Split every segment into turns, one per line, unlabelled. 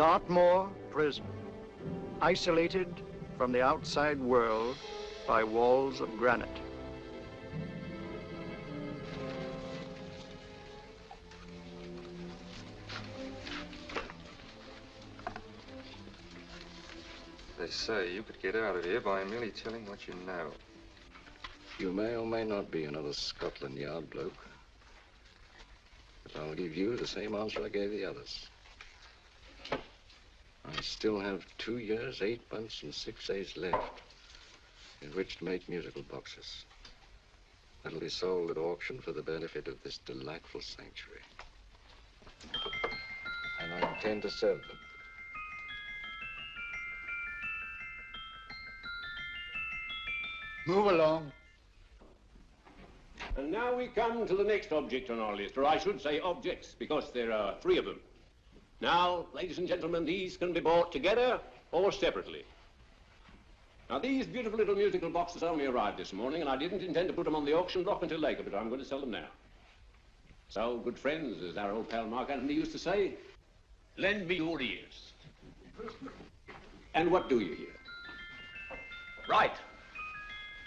Dartmoor Prison, isolated from the outside world by walls of granite.
They say you could get out of here by merely telling what you know.
You may or may not be another Scotland Yard bloke. But I'll give you the same answer I gave the others. I still have 2 years, 8 months, and 6 days left in which to make musical boxes. That'll be sold at auction for the benefit of this delightful sanctuary. And I intend to serve them.
Move along.
And now we come to the next object on our list, or I should say objects, because there are 3 of them. Now, ladies and gentlemen, these can be bought together or separately. Now, these beautiful little musical boxes only arrived this morning, and I didn't intend to put them on the auction block until later, but I'm going to sell them now. So, good friends, as our old pal Mark Antony used to say, lend me your ears. And what do you hear? Right.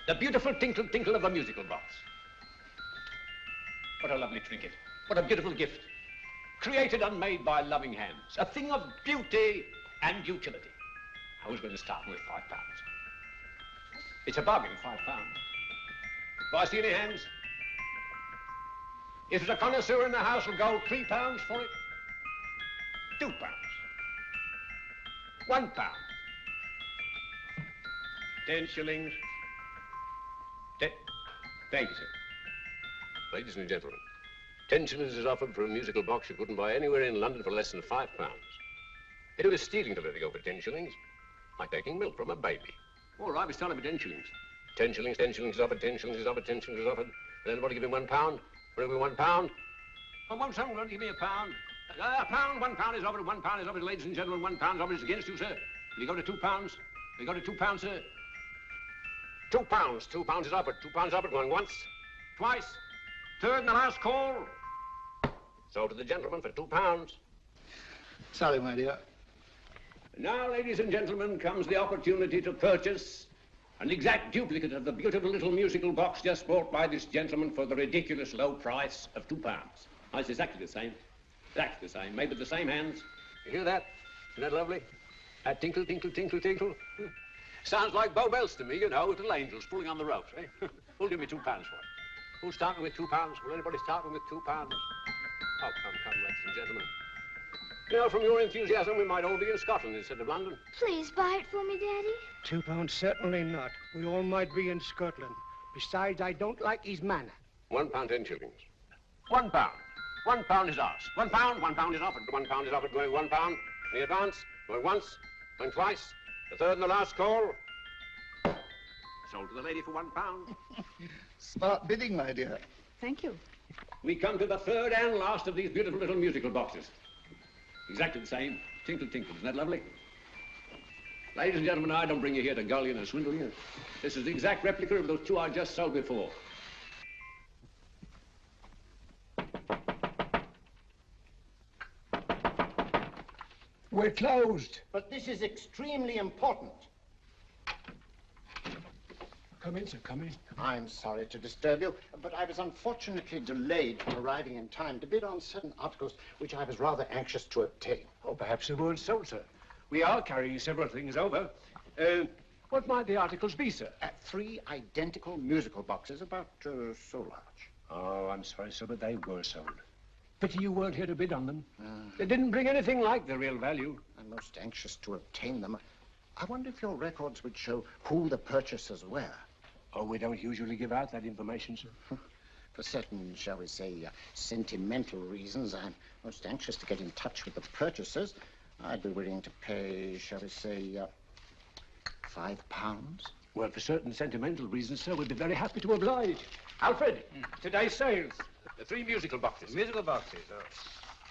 The beautiful tinkle tinkle of the musical box. What a lovely trinket. What a beautiful gift. Created and made by loving hands. A thing of beauty and utility. I was going to start with £5. It's a bargain, £5. Do I see any hands? If there's a connoisseur in the house, will go £3 for it. £2. £1. 10 shillings. Thank you, sir. Ladies and gentlemen, 10 shillings is offered for a musical box you couldn't buy anywhere in London for less than £5. It was stealing to let it go for 10 shillings, like taking milk from a baby. All right, we started with 10 shillings. 10 shillings, 10 shillings is offered, 10 shillings is offered, 10 shillings is offered. And then what, give me £1? What, give me £1? Oh, won't someone give me £1? £1 is offered, £1 is offered, ladies and gentlemen, £1 offered is against you, sir. Will you go to £2? Will you go to £2, sir? £2, £2 is offered, £2 offered, going once, twice, third and the last call. So to the gentleman for £2.
Sorry, my dear.
Now, ladies and gentlemen, comes the opportunity to purchase an exact duplicate of the beautiful little musical box just bought by this gentleman for the ridiculous low price of £2. Oh, it's exactly the same. Exactly the same. Made with the same hands. You hear that? Isn't that lovely? That tinkle, tinkle, tinkle, tinkle. Sounds like Bow Bells to me, you know, little angels pulling on the ropes, eh? Who'll give me £2 for it? Who's starting with £2? Will anybody start with £2? Oh, come, ladies and gentlemen. You know, from your enthusiasm, we might all be in Scotland instead of London.
Please buy it for me, Daddy.
£2, certainly not. We all might be in Scotland. Besides, I don't like his manner.
£1, 10 shillings. £1. £1 is ours. £1 is offered. £1 is offered, going £1. The advance, going once, going twice. The third and the last call. Sold to the lady for £1.
Smart bidding, my dear.
Thank you.
We come to the third and last of these beautiful little musical boxes. Exactly the same. Tinkle, tinkle. Isn't that lovely? Ladies and gentlemen, I don't bring you here to gull you and swindle you. This is the exact replica of those 2 I just sold before.
We're closed.
But this is extremely important.
Come in, sir, come in.
I'm sorry to disturb you, but I was unfortunately delayed from arriving in time to bid on certain articles which I was rather anxious to obtain.
Oh, perhaps they weren't sold, sir. We are carrying several things over. What might the articles be, sir?
3 identical musical boxes, about so large.
Oh, I'm sorry, sir, but they were sold. Pity you weren't here to bid on them. They didn't bring anything like the real value.
I'm most anxious to obtain them. I wonder if your records would show who the purchasers were.
Oh, we don't usually give out that information, sir.
For certain, shall we say, sentimental reasons, I'm most anxious to get in touch with the purchasers. I'd be willing to pay, shall we say, £5.
Well, for certain sentimental reasons, sir, we'd be very happy to oblige. Alfred, today's sales. The 3 musical boxes.
Musical boxes, oh.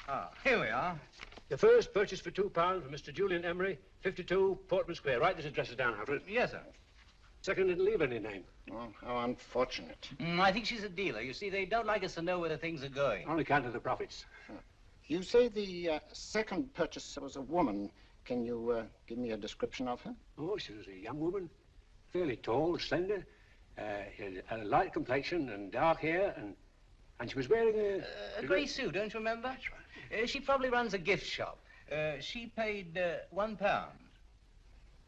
Ah, here we are.
The first purchase for £2 from Mr. Julian Emery, 52 Portman Square. Write this address down, Alfred.
Yes, sir.
Second didn't leave any name.
Oh, how unfortunate.
I think she's a dealer. You see, they don't like us to know where the things are going.
On account of the profits.
You say the second purchaser was a woman. Can you give me a description of her?
Oh, she was a young woman, fairly tall, slender, had a light complexion and dark hair, and she was wearing
A grey suit, don't you remember?
That's right.
She probably runs a gift shop. She paid £1.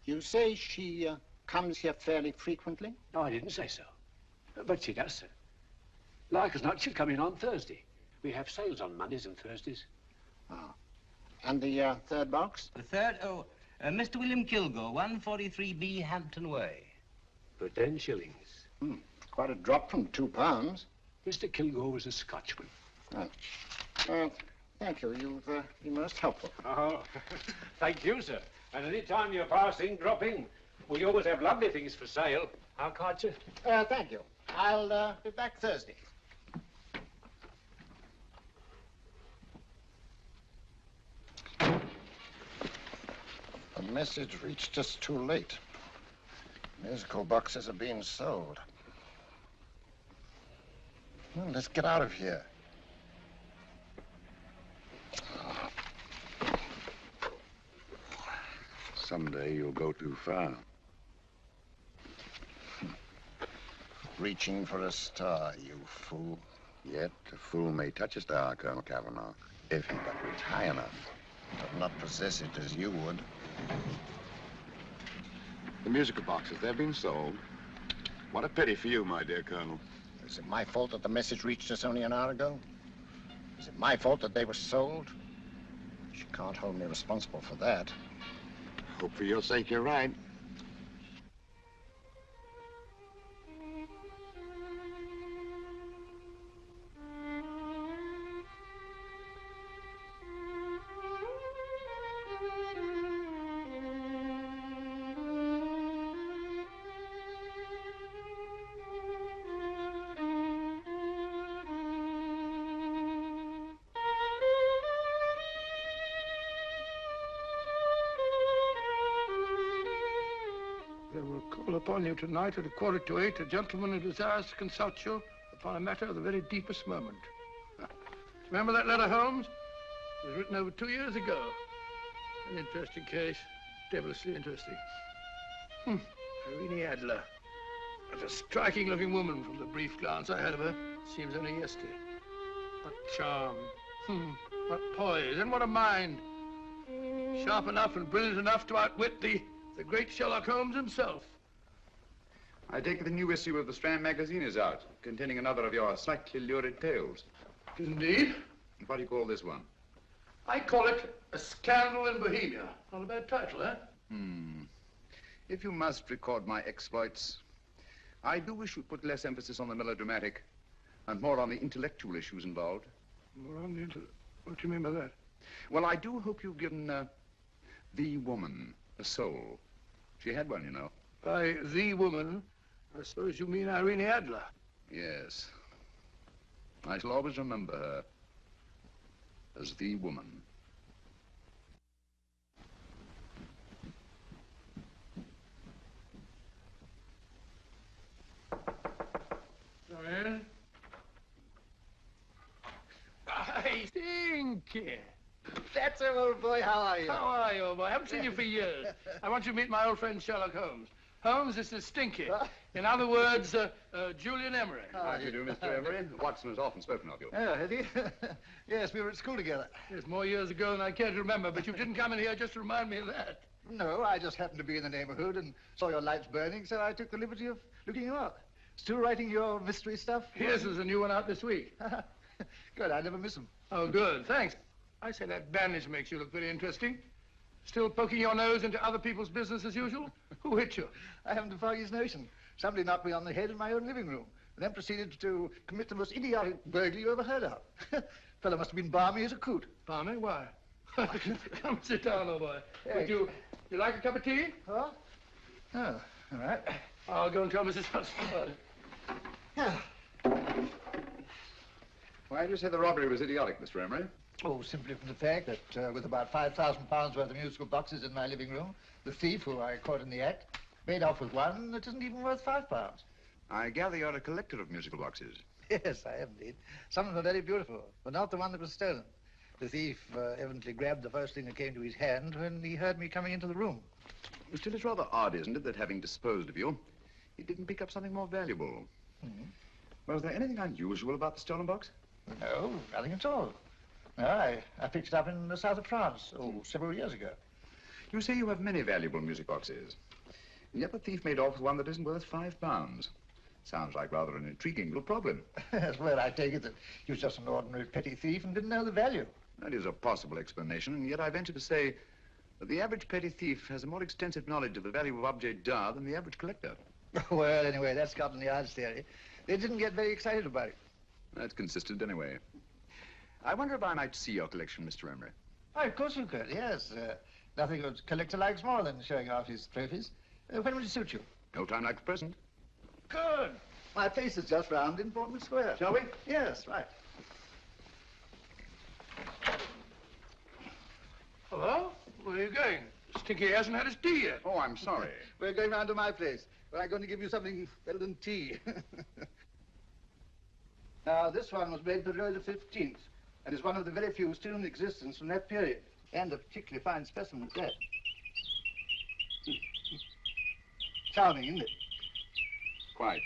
You say she comes here fairly frequently?
No, I didn't say so. But she does, sir. Like as not, she'll come in on Thursday. We have sales on Mondays and Thursdays.
Ah. And the third box?
The third? Oh, Mr. William Kilgore, 143B Hampton Way.
For 10 shillings.
Quite a drop from £2.
Mr. Kilgore was a Scotchman.
Oh. Thank you. You've been most helpful.
Oh, thank you, sir. And any time you're passing, drop in. We always have lovely things for sale. How kind, sir?
Thank you. I'll be back Thursday. The message reached us too late. Musical boxes are being sold. Well, let's get out of here.
Someday you'll go too far.
Reaching for a star, you fool.
Yet a fool may touch a star, Colonel Cavanaugh, if he but reach high enough.
But not possess it as you would.
The musical boxes, they've been sold. What a pity for you, my dear Colonel.
Is it my fault that the message reached us only an hour ago? Is it my fault that they were sold? You can't hold me responsible for that.
Hope for your sake you're right.
Upon you tonight at 7:45, a gentleman who desires to consult you upon a matter of the very deepest moment. Remember that letter, Holmes? It was written over 2 years ago. An interesting case, devilishly interesting. Irene Adler. What a striking-looking woman from the brief glance I had of her. Seems only yesterday. What charm. What poise, and what a mind. Sharp enough and brilliant enough to outwit the great Sherlock Holmes himself.
I take it the new issue of the Strand magazine is out, containing another of your slightly lurid tales.
Indeed.
What do you call this one?
I call it A Scandal in Bohemia. Not a bad title, eh?
If you must record my exploits, I do wish you'd put less emphasis on the melodramatic and more on the intellectual issues involved.
More on the What do you mean by that?
Well, I do hope you've given the woman a soul. She had one, you know.
By the woman, I suppose you mean Irene Adler.
Yes. I shall always remember her as the woman.
Come in. Hey, Stinky.
That's him, old boy. How are you?
How are you, old boy? I haven't seen you for years. I want you to meet my old friend Sherlock Holmes. Holmes, this is Stinky. In other words, Julian Emery.
How do you do, Mr. Emery? Watson has often spoken of you.
Oh, has he? Yes, we were at school together.
It's more years ago than I care to remember, but you didn't come in here just to remind me of that.
No, I just happened to be in the neighborhood and saw your lights burning, so I took the liberty of looking you up. Still writing your mystery stuff?
Yes, there's a new one out this week.
Good, I never miss them.
Oh, good, thanks. I say that bandage makes you look very interesting. Still poking your nose into other people's business as usual? Who hit you?
I haven't the foggiest notion. Somebody knocked me on the head in my own living room, and then proceeded to commit the most idiotic burglary you ever heard of. Fellow must have been balmy as a coot.
Balmy? Why? Come sit down, old boy.
Thanks.
Would you like a cup of tea?
Huh? Oh, all right.
I'll go and tell Mrs. Hudson about it.
Why do you say the robbery was idiotic, Mr. Emery?
Oh, simply from the fact that with about £5,000 worth of musical boxes in my living room, the thief, who I caught in the act, made off with one that isn't even worth £5.
I gather you're a collector of musical boxes.
Yes, I am indeed. Some of them are very beautiful, but not the one that was stolen. The thief evidently grabbed the first thing that came to his hand when he heard me coming into the room.
Still, it's rather odd, isn't it, that having disposed of you, he didn't pick up something more valuable. Was there anything unusual about the stolen box?
No, nothing at all. No, I picked it up in the south of France, several years ago.
You say you have many valuable music boxes, and yet the thief made off with one that isn't worth £5. Sounds like rather an intriguing little problem.
Yes, well, I take it that he was just an ordinary petty thief and didn't know the value.
That is a possible explanation, and yet I venture to say that the average petty thief has a more extensive knowledge of the value of objets d'art than the average collector.
Well, anyway, that's Scotland Yard's theory. They didn't get very excited about it.
That's consistent anyway. I wonder if I might see your collection, Mr. Emery.
Oh, of course you could, yes. Nothing a collector likes more than showing off his trophies. When would it suit you?
No time like the present.
Good. My place is just round in Portman Square.
Shall we?
Yes, right.
Hello? Where are you going? Stinky hasn't had his tea yet.
Oh, I'm sorry.
We're going round to my place, where I'm going to give you something better than tea. Now, this one was made for Louis XV, and is one of the very few still in existence from that period, and a particularly fine specimen at that. Charming, isn't it?
Quite.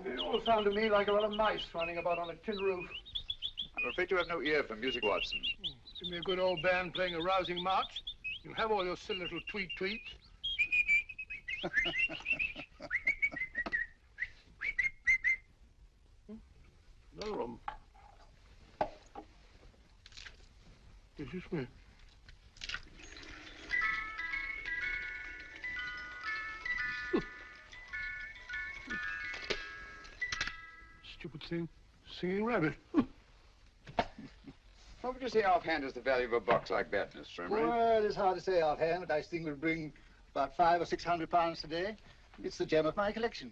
It all sounded to me like a lot of mice running about on a tin roof.
I'm afraid you have no ear for music, Watson.
Give me a good old band playing a rousing march. You have all your silly little tweets. Another one. Is this me? Stupid thing. Singing rabbit.
What would you say offhand is the value of a box like that, Mr. Emery?
Well, it's hard to say offhand, but I think will bring about £500 or £600 today. It's the gem of my collection.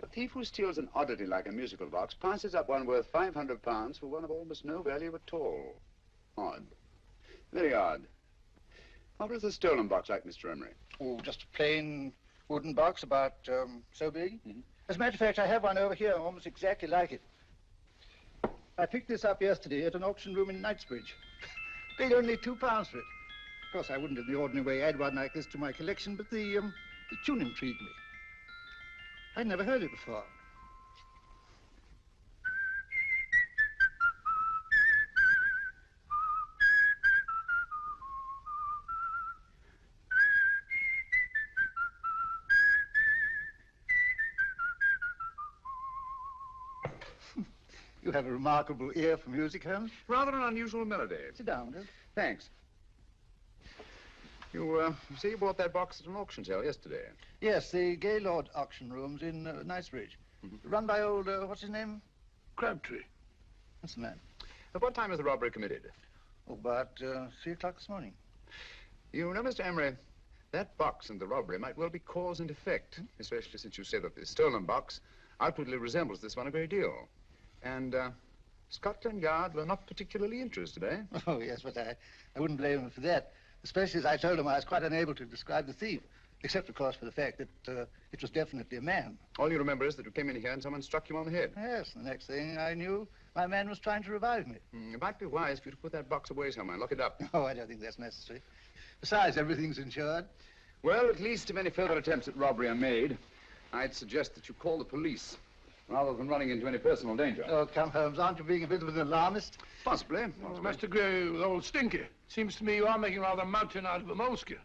A thief who steals an oddity like a musical box passes up one worth £500 for one of almost no value at all. Odd. Very odd. What was the stolen box like, Mr. Emery?
Oh, just a plain wooden box about so big. As a matter of fact, I have one over here almost exactly like it. I picked this up yesterday at an auction room in Knightsbridge. Paid only £2 for it. Of course, I wouldn't in the ordinary way add one like this to my collection, but the tune intrigued me. I'd never heard it before. You have a remarkable ear for music, Holmes.
Rather an unusual melody.
Sit down, Will.
Thanks. You say you bought that box at an auction sale yesterday?
Yes, the Gaylord auction rooms in Knightsbridge. Run by old, what's his name?
Crabtree.
That's the man.
At what time was the robbery committed?
Oh, about 3 o'clock this morning.
You know, Mr. Emery, that box and the robbery might well be cause and effect, especially since you say that the stolen box outwardly resembles this one a great deal. And Scotland Yard were not particularly interested, eh?
Oh, yes, but I wouldn't blame him for that, especially as I told him I was quite unable to describe the thief, except, of course, for the fact that it was definitely a man.
All you remember is that you came in here and someone struck you on the head.
Yes, the next thing I knew, my man was trying to revive me.
It might be wise for you to put that box away somewhere, lock it up.
Oh, I don't think that's necessary. Besides, everything's insured.
Well, at least if any further attempts at robbery are made, I'd suggest that you call the police, rather than running into any personal danger.
Oh, come, Holmes, aren't you being a bit of an alarmist?
Possibly.
Well, I must agree with old Stinky. Seems to me you are making rather a mountain out of a moleskin.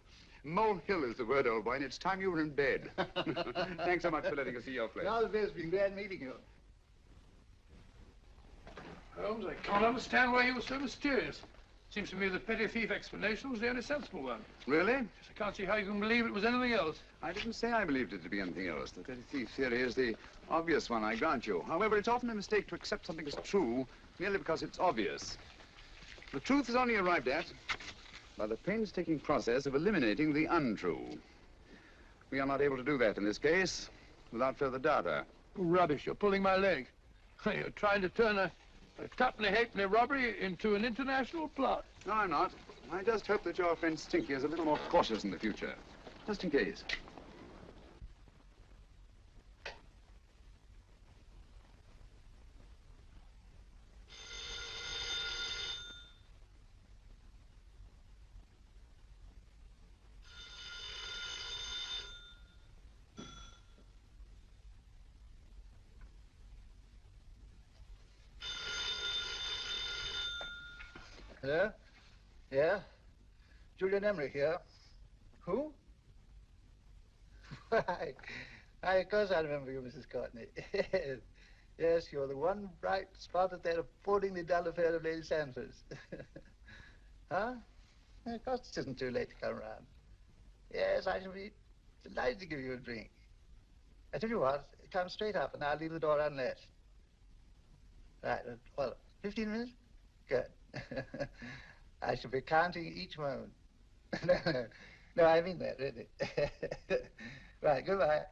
Molehill is the word, old boy, and it's time you were in bed. Thanks so much for letting us see your place.
All the best. It's been glad meeting you.
Holmes, I can't understand why you were so mysterious. Seems to me the petty thief explanation was the only sensible one.
Really?
I can't see how you can believe it was anything else.
I didn't say I believed it to be anything else. The petty thief theory is the obvious one, I grant you. However, it's often a mistake to accept something as true merely because it's obvious. The truth is only arrived at by the painstaking process of eliminating the untrue. We are not able to do that in this case without further data.
Rubbish, you're pulling my leg. You're trying to turn a tuppenny halfpenny robbery into an international plot.
No, I'm not. I just hope that your friend Stinky is a little more cautious in the future, just in case.
Hello? Yeah? Julian Emery here. Who? Why, of course I remember you, Mrs. Courtney. Yes, you're the one bright spot at that appallingly dull affair of Lady Sanford's. Huh? Of course it isn't too late to come round. Yes, I shall be delighted to give you a drink. I tell you what, come straight up and I'll leave the door unlatched. Right, well, 15 minutes? Good. I shall be counting each moment. No, I mean that, really. Right, goodbye.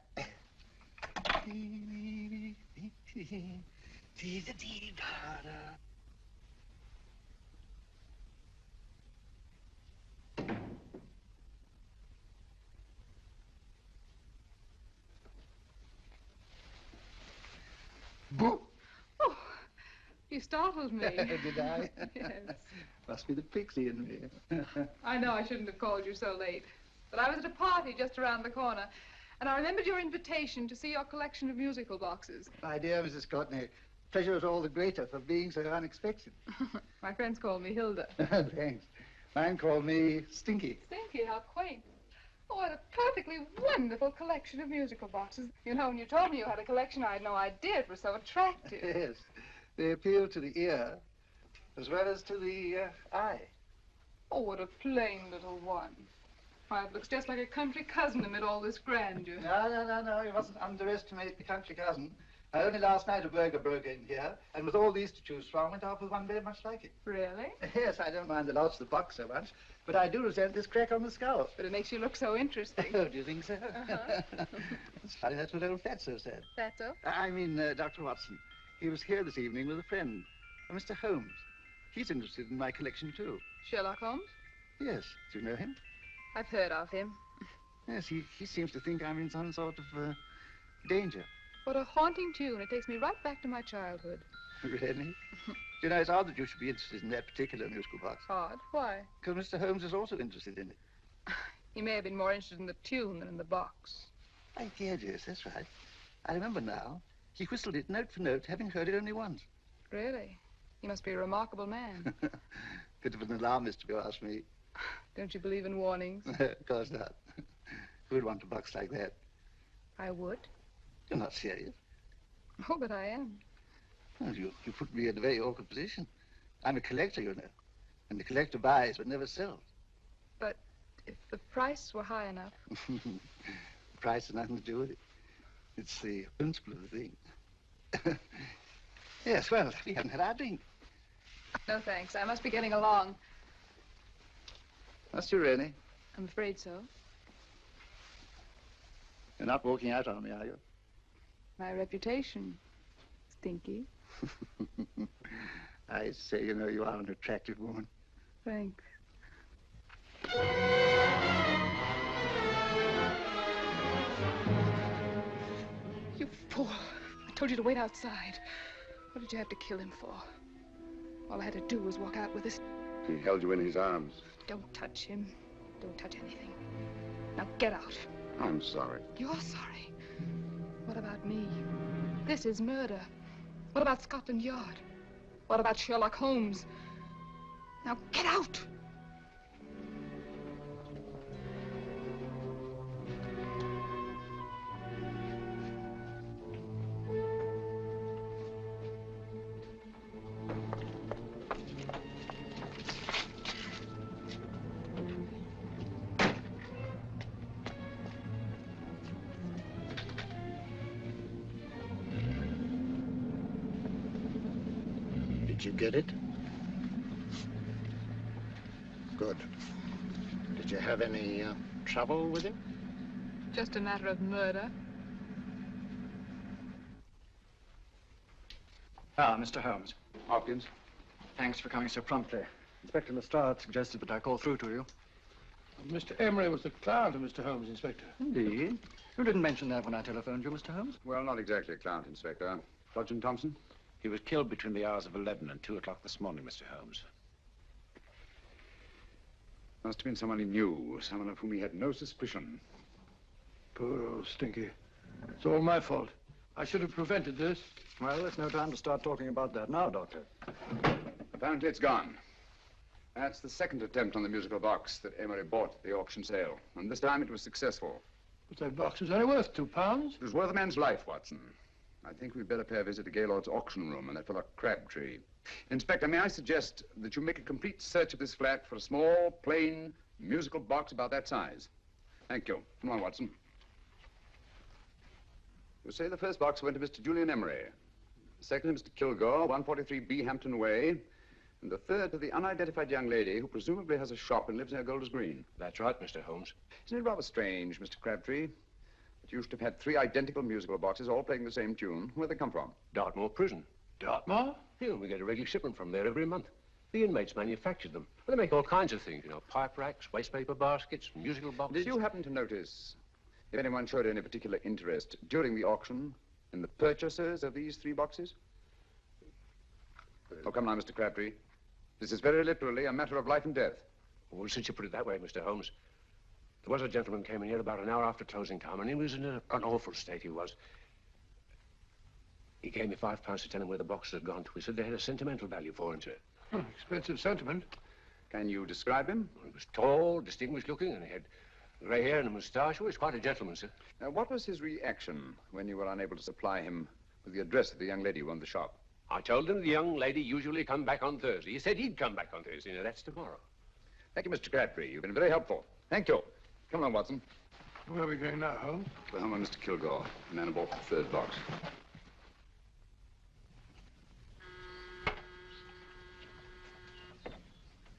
Boo!
Oh, you startled me.
Did I?
Yes.
Must be the pixie in me.
I know I shouldn't have called you so late, but I was at a party just around the corner, and I remembered your invitation to see your collection of musical boxes.
My dear Mrs. Courtney, pleasure is all the greater for being so unexpected.
My friends call me Hilda.
Thanks. Mine call me Stinky.
Stinky, how quaint. Oh, what a perfectly wonderful collection of musical boxes. You know, when you told me you had a collection, I had no idea it was so attractive.
Yes. They appeal to the ear as well as to the eye.
Oh, what a plain little one. Why, it looks just like a country cousin amid all this grandeur.
No. You mustn't underestimate the country cousin. Only last night a burglar broke in here, and with all these to choose from, went off with one very much like it.
Really?
Yes, I don't mind the loss of the box so much, but I do resent this crack on the skull.
But it makes you look so interesting.
Oh, do you think so?
Uh-huh.
It's funny, that's what old Fatso said.
Fatso?
I mean, Dr. Watson. He was here this evening with a friend, Mr. Holmes. He's interested in my collection, too.
Sherlock Holmes?
Yes. Do you know him?
I've heard of him.
Yes, he seems to think I'm in some sort of danger.
What a haunting tune. It takes me right back to my childhood.
Really? You know, it's odd that you should be interested in that particular musical box.
Odd? Why?
Because Mr. Holmes is also interested in it.
He may have been more interested in the tune than in the box.
My dear, yes, that's right. I remember now. He whistled it note for note, having heard it only once.
Really? He must be a remarkable man.
Bit of an alarmist, if you ask me.
Don't you believe in warnings?
Of course not. Who would want a box like that?
I would.
You're not serious.
Oh, but I am.
Well, you put me in a very awkward position. I'm a collector, you know. And the collector buys but never sells.
But if the price were high enough...
The price has nothing to do with it. It's the principle of the thing. Yes, well, we haven't had our drink.
No, thanks. I must be getting along.
Must you really?
I'm afraid so.
You're not walking out on me, are you?
My reputation, Stinky.
I say, you know, you are an attractive woman.
Thanks. You fool. I told you to wait outside. What did you have to kill him for? All I had to do was walk out with this.
He held you in his arms.
Don't touch him. Don't touch anything. Now get out.
I'm sorry.
You're sorry. What about me? This is murder. What about Scotland Yard? What about Sherlock Holmes? Now get out!
Did you get it? Good. Did you have any trouble with him?
Just a matter of murder.
Ah, Mr. Holmes.
Hopkins.
Thanks for coming so promptly. Inspector Lestrade suggested that I call through to you.
Mr. Emery was the client of Mr. Holmes, Inspector.
Indeed. You didn't mention that when I telephoned you, Mr. Holmes.
Well, not exactly a client, Inspector. Sergeant Thompson?
He was killed between the hours of 11 and 2 o'clock this morning, Mr. Holmes.
Must have been someone he knew, someone of whom he had no suspicion.
Poor old Stinky. It's all my fault. I should have prevented this.
Well, there's no time to start talking about that now, Doctor.
Apparently it's gone. That's the second attempt on the musical box that Emery bought at the auction sale. And this time it was successful.
But that box was only worth £2.
It was worth a man's life, Watson. I think we'd better pay a visit to Gaylord's auction room and that fellow Crabtree. Inspector, may I suggest that you make a complete search of this flat for a small, plain, musical box about that size? Thank you. Come on, Watson. You say the first box went to Mr. Julian Emery. The second to Mr. Kilgore, 143B Hampton Way. And the third to the unidentified young lady who presumably has a shop and lives near Golders Green.
That's right, Mr. Holmes.
Isn't it rather strange, Mr. Crabtree, that you should have had 3 identical musical boxes all playing the same tune? Where'd they come from?
Dartmoor Prison.
Dartmoor?
Yeah, we get a regular shipment from there every month. The inmates manufacture them. Well, they make all kinds of things, you know, pipe racks, wastepaper baskets, musical boxes.
Did you happen to notice if anyone showed any particular interest during the auction in the purchasers of these 3 boxes? Oh, come now, Mr. Crabtree. This is very literally a matter of life and death.
Well, since you put it that way, Mr. Holmes, there was a gentleman came in here about an hour after closing time, and he was in an awful state, he was. He gave me £5 to tell him where the boxes had gone to. He said they had a sentimental value for him, sir.
Expensive sentiment.
Can you describe him?
He was tall, distinguished looking, and he had grey hair and a moustache. He was quite a gentleman, sir.
What was his reaction when you were unable to supply him with the address of the young lady who owned the shop?
I told him the young lady usually come back on Thursday. He said he'd come back on Thursday. Now, that's tomorrow.
Thank you, Mr. Crabtree. You've been very helpful. Thank you. Come on, Watson.
Where are we going now, Holmes?
To the home of Mr. Kilgore, the man who bought the 3rd box.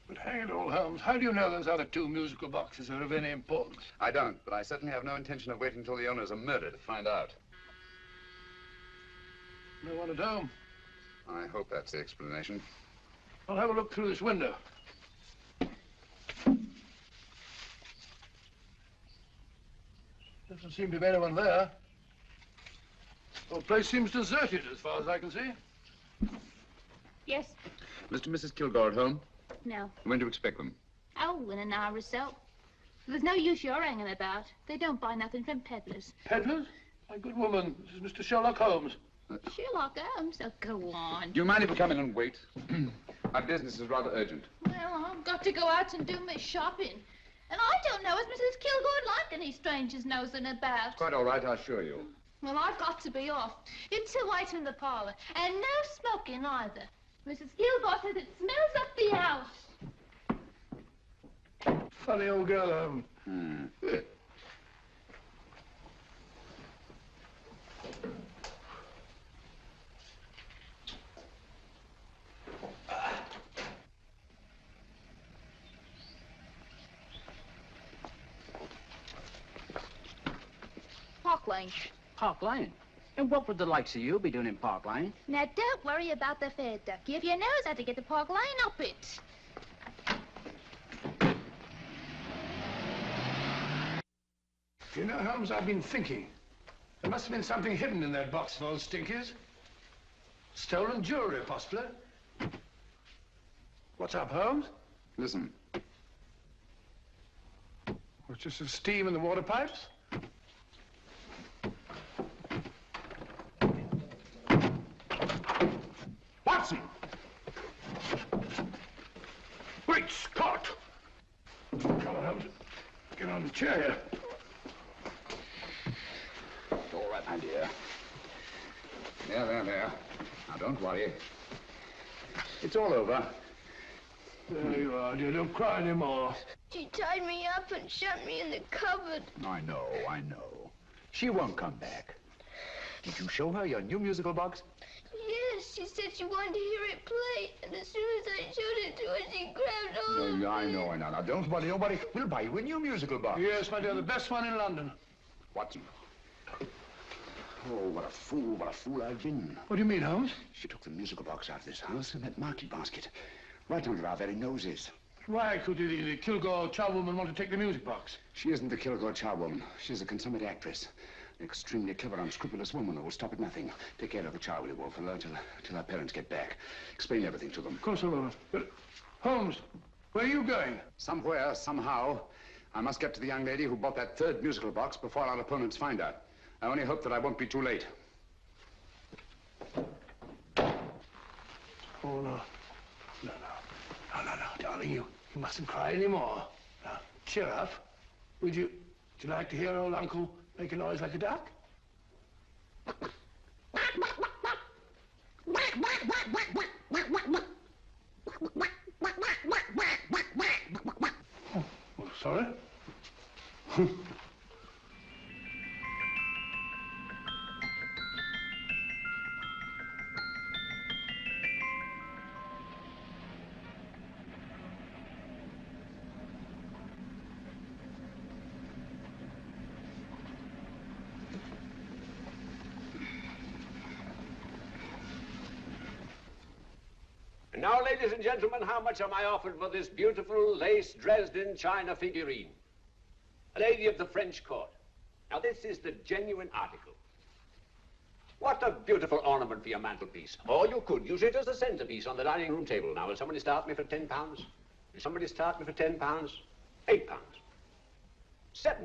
But hang it all, Holmes, how do you know those other 2 musical boxes are of any importance?
I don't, but I certainly have no intention of waiting until the owners are murdered to find out.
No one at home.
I hope that's the explanation.
I'll have a look through this window. Doesn't seem to be anyone there. The whole place seems deserted as far as I can see.
Yes.
Mr. and Mrs. Kilgore at home?
No.
When do you expect them?
Oh, in an hour or so. There's no use you're hanging about. They don't buy nothing from peddlers.
Peddlers? My good woman, this is Mr. Sherlock Holmes.
Sherlock Holmes? Oh, go on.
Do you mind if we come in and wait? My business is rather urgent.
Well, I've got to go out and do my shopping. And I don't know as Mrs. Kilgore like any strangers nosing about.
Quite all right, I assure you.
Well, I've got to be off. You two wait in the parlor. And no smoking either. Mrs. Kilgore says it smells up the house.
Funny old girl, Holmes.
Park Lane.
Park Lane? And what would the likes of you be doing in Park Lane?
Now, don't worry about the fair, Ducky. If you knows how to get to Park Lane, up it.
You know, Holmes, I've been thinking. There must have been something hidden in that box of old Stinky's. Stolen jewelry, possibly. What's up, Holmes?
Listen.
What's just the steam in the water pipes? Watson! Great Scott! Come on, Holmes. Get on the chair here.
All right, my dear. There. Now, don't worry. It's all over.
There you are, dear. Don't cry anymore.
She tied me up and shut me in the cupboard.
I know. She won't come back. Did you show her your new musical box?
Yes, she said she wanted to hear it play, and as soon as I showed it to her, she grabbed hold of
No, I
it.
know. Now, don't worry. We'll buy you a new musical box.
Yes, my dear, the best one in London.
Watson. Oh, what a fool I've been.
What do you mean, Holmes?
She took the musical box out of this house in that market basket, right under our very noses.
Why could the Kilgore charwoman want to take the music box?
She isn't the Kilgore charwoman. She's a consummate actress. An extremely clever, unscrupulous woman who will stop at nothing. Take care of the child, will you, Wolf, till our parents get back. Explain everything to them.
Of course I will. But, Holmes, where are you going?
Somewhere, somehow, I must get to the young lady who bought that 3rd musical box before our opponents find out. I only hope that I won't be too late.
Oh, no. No. darling, you mustn't cry anymore. Now, cheer up. Would you like to hear old Uncle make a noise like a duck? Oh, sorry?
And now, ladies and gentlemen, how much am I offered for this beautiful lace Dresden china figurine? A lady of the French court. Now, this is the genuine article. What a beautiful ornament for your mantelpiece. Or you could use it as a centerpiece on the dining room table. Now, will somebody start me for £10? Will somebody start me for £10? £8? £7?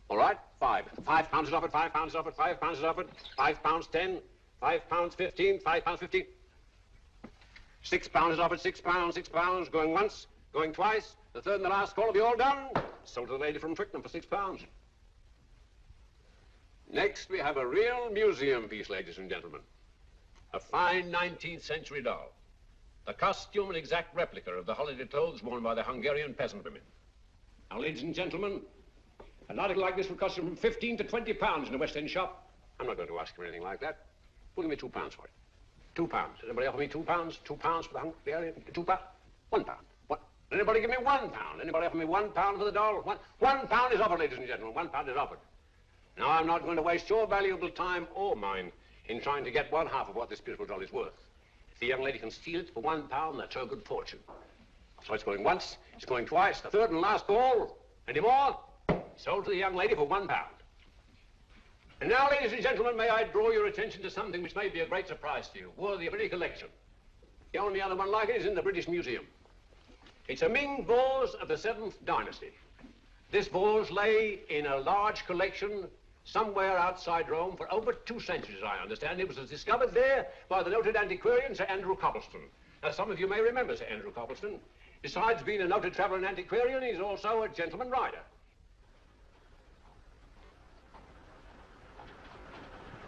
All right, £5 is offered, £5 is offered, £5 is offered, £5.10, £5.15, £5.15. £6 is offered, £6, going once, going twice. The third and the last call will be all done. Sold to the lady from Twickenham for £6. Next, we have a real museum piece, ladies and gentlemen. A fine 19th century doll. The costume an exact replica of the holiday clothes worn by the Hungarian peasant women. Now, ladies and gentlemen, an article like this will cost you from £15 to £20 in a West End shop. I'm not going to ask you anything like that. We'll give me £2 for it. £2. Anybody offer me £2? £2 for the Hungarian? £2? £1. What? Anybody give me £1? Anybody offer me £1 for the doll? £1 is offered, ladies and gentlemen. £1 is offered. Now, I'm not going to waste your valuable time or mine in trying to get one half of what this beautiful doll is worth. If the young lady can steal it for £1, that's her good fortune. So it's going once, it's going twice, the third and last call. Any more? Sold to the young lady for £1. And now, ladies and gentlemen, may I draw your attention to something which may be a great surprise to you, worthy of any collection. The only other one like it is in the British Museum. It's a Ming vase of the 7th dynasty. This vase lay in a large collection somewhere outside Rome for over 2 centuries, I understand. It was discovered there by the noted antiquarian, Sir Andrew Coppleston. Now, some of you may remember Sir Andrew Coppleston. Besides being a noted traveller and antiquarian, he's also a gentleman rider.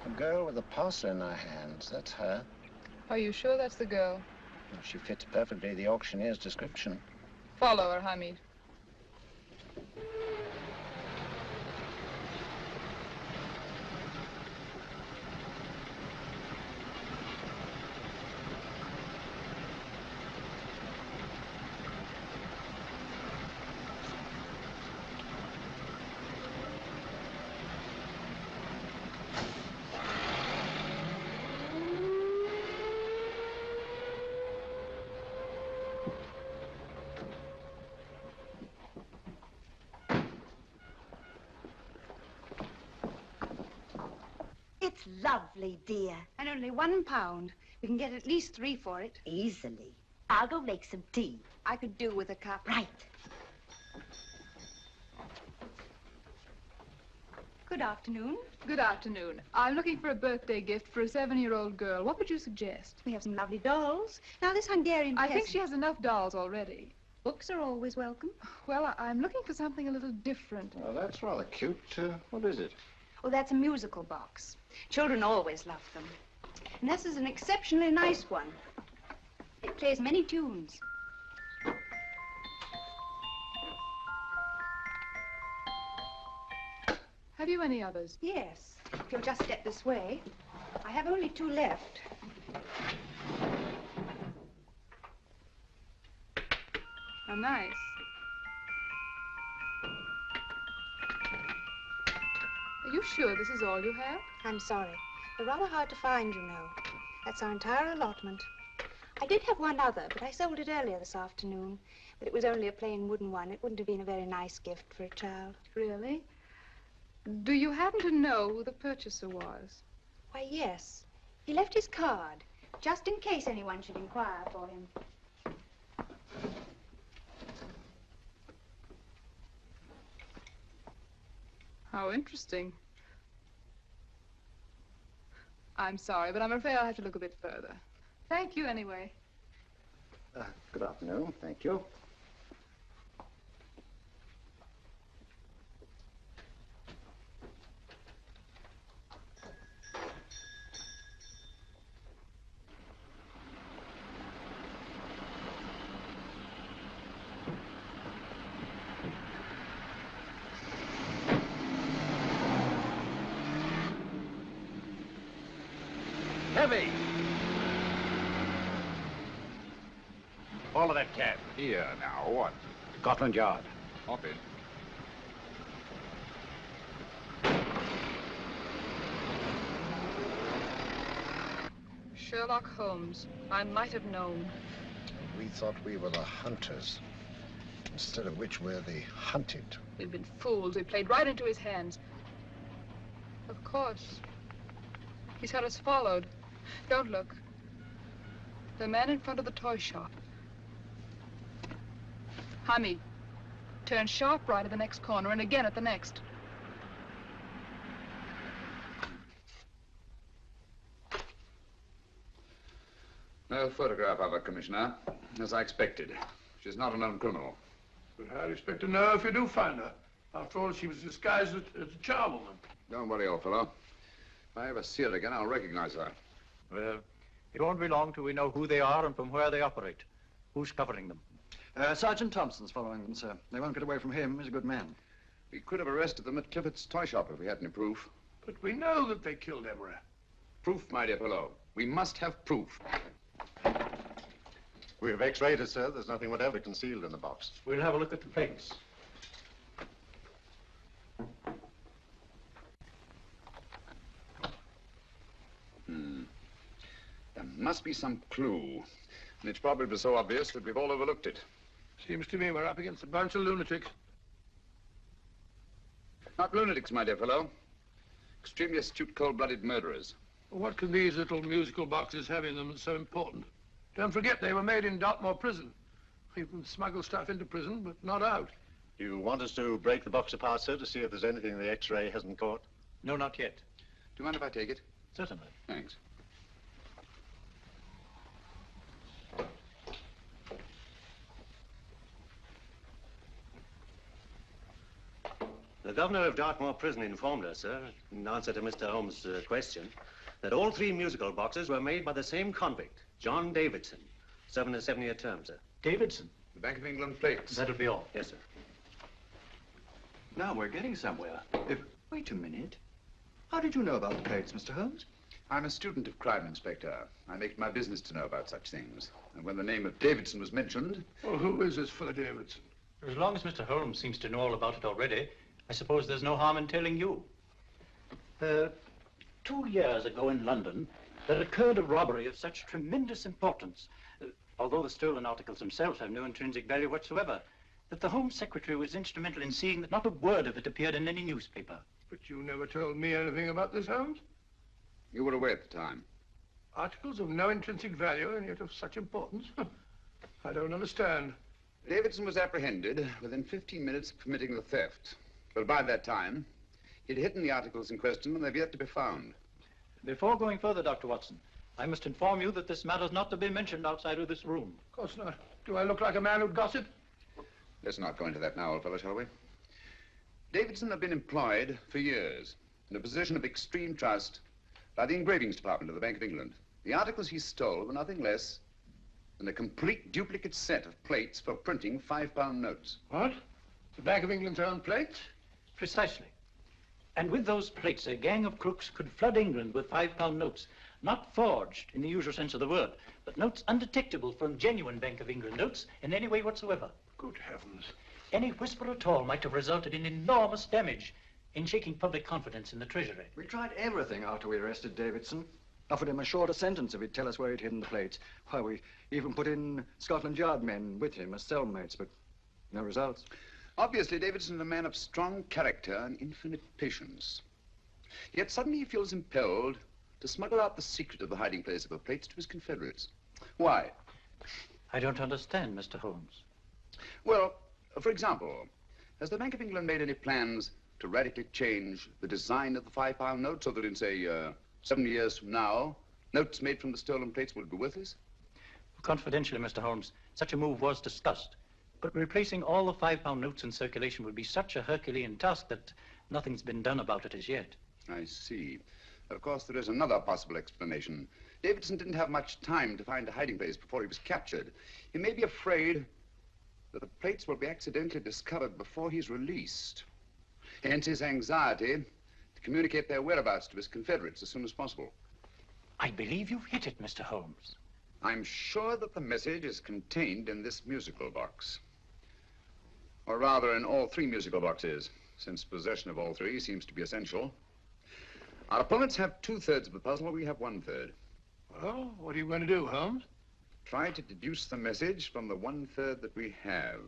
A girl with a parcel in her hands, that's her.
Are you sure that's the girl?
Well, she fits perfectly the auctioneer's description.
Follow her, Hamid.
It's lovely, dear.
And only £1. We can get at least 3 for it.
Easily. I'll go make some tea.
I could do with a cup.
Right.
Good afternoon.
Good afternoon. I'm looking for a birthday gift for a 7-year-old girl. What would you suggest?
We have some lovely dolls. Now, this Hungarian
I think
peasant-
she has enough dolls already.
Books are always welcome.
Well, I'm looking for something a little different.
Oh, that's rather cute. What is it?
Oh, that's a musical box. Children always love them. And this is an exceptionally nice one. It plays many tunes.
Have you any others?
Yes. If you'll just step this way. I have only 2 left.
Oh, nice. Are you sure this is all you have?
I'm sorry. They're rather hard to find, you know. That's our entire allotment. I did have one other, but I sold it earlier this afternoon. But it was only a plain wooden one. It wouldn't have been a very nice gift for a child.
Really? Do you happen to know who the purchaser was?
Why, yes. He left his card, just in case anyone should inquire for him.
How interesting. I'm sorry, but I'm afraid I'll have to look a bit further. Thank you anyway.
Good afternoon. Thank you.
Heavy! All of that cab.
Here now, what?
Scotland Yard.
Hop in.
Sherlock Holmes. I might have known.
We thought we were the hunters, instead of which we're the hunted.
We've been fools. We played right into his hands. Of course. He's had us followed. Don't look. The man in front of the toy shop. Hamid, turn sharp right at the next corner and again at the next.
No photograph of her, Commissioner, as I expected. She's not a known criminal.
But how do you expect to know if you do find her? After all, she was disguised as a charwoman.
Don't worry, old fellow. If I ever see her again, I'll recognize her.
Well, it won't be long till we know who they are and from where they operate. Who's covering them?
Sergeant Thompson's following them, sir. They won't get away from him. He's a good man.
We could have arrested them at Clifford's toy shop if we had any proof.
But we know that they killed Emery.
Proof, my dear fellow. We must have proof.
We have x-rayed it, sir. There's nothing whatever concealed in the box.
We'll have a look at the plates.
There must be some clue. And it's probably so obvious that we've all overlooked it.
Seems to me we're up against a bunch of lunatics.
Not lunatics, my dear fellow. Extremely astute, cold-blooded murderers.
Well, what can these little musical boxes have in them that's so important? Don't forget, they were made in Dartmoor prison. You can smuggle stuff into prison, but not out.
You want us to break the box apart, sir, to see if there's anything the x-ray hasn't caught?
No, not yet.
Do you mind if I take it?
Certainly.
Thanks.
The governor of Dartmoor Prison informed us, sir, in answer to Mr. Holmes' question, that all three musical boxes were made by the same convict, John Davidson, serving a 7-year term, sir.
Davidson?
The Bank of England plates.
That'll be all.
Yes, sir.
Now we're getting somewhere. Wait a minute. How did you know about the plates, Mr. Holmes?
I'm a student of crime, Inspector. I make it my business to know about such things. And when the name of Davidson was mentioned...
Well, who is this fellow Davidson?
As long as Mr. Holmes seems to know all about it already, I suppose there's no harm in telling you. 2 years ago in London, there occurred a robbery of such tremendous importance, although the stolen articles themselves have no intrinsic value whatsoever, that the Home Secretary was instrumental in seeing that not a word of it appeared in any newspaper.
But you never told me anything about this, Holmes.
You were away at the time.
Articles of no intrinsic value and yet of such importance? I don't understand.
Davidson was apprehended within 15 minutes of committing the theft. But by that time, he'd hidden the articles in question and they've yet to be found.
Before going further, Dr. Watson, I must inform you that this matter's not to be mentioned outside of this room.
Of course not. Do I look like a man who'd gossip?
Let's not go into that now, old fellow, shall we? Davidson had been employed for years in a position of extreme trust by the engravings department of the Bank of England. The articles he stole were nothing less than a complete duplicate set of plates for printing £5 notes.
What? The Bank of England's own plates?
Precisely. And with those plates, a gang of crooks could flood England with £5 notes, not forged in the usual sense of the word, but notes undetectable from genuine Bank of England notes in any way whatsoever.
Good heavens.
Any whisper at all might have resulted in enormous damage in shaking public confidence in the Treasury.
We tried everything after we arrested Davidson. Offered him a shorter sentence if he'd tell us where he'd hidden the plates. Why, we even put in Scotland Yard men with him as cellmates, but no results.
Obviously, Davidson is a man of strong character and infinite patience. Yet suddenly he feels impelled to smuggle out the secret of the hiding place of the plates to his confederates. Why?
I don't understand, Mr. Holmes.
Well, for example, has the Bank of England made any plans to radically change the design of the £5 note so that in, say, 7 years from now, notes made from the stolen plates would be worthless?
Confidentially, Mr. Holmes, such a move was discussed. But replacing all the £5 notes in circulation would be such a Herculean task that nothing's been done about it as yet.
I see. Of course, there is another possible explanation. Davidson didn't have much time to find a hiding place before he was captured. He may be afraid that the plates will be accidentally discovered before he's released. Hence his anxiety to communicate their whereabouts to his confederates as soon as possible.
I believe you've hit it, Mr. Holmes.
I'm sure that the message is contained in this musical box. Or rather, in all three musical boxes, since possession of all three seems to be essential. Our opponents have 2/3 of the puzzle, we have 1/3.
Well, what are you going to do, Holmes?
Try to deduce the message from the 1/3 that we have.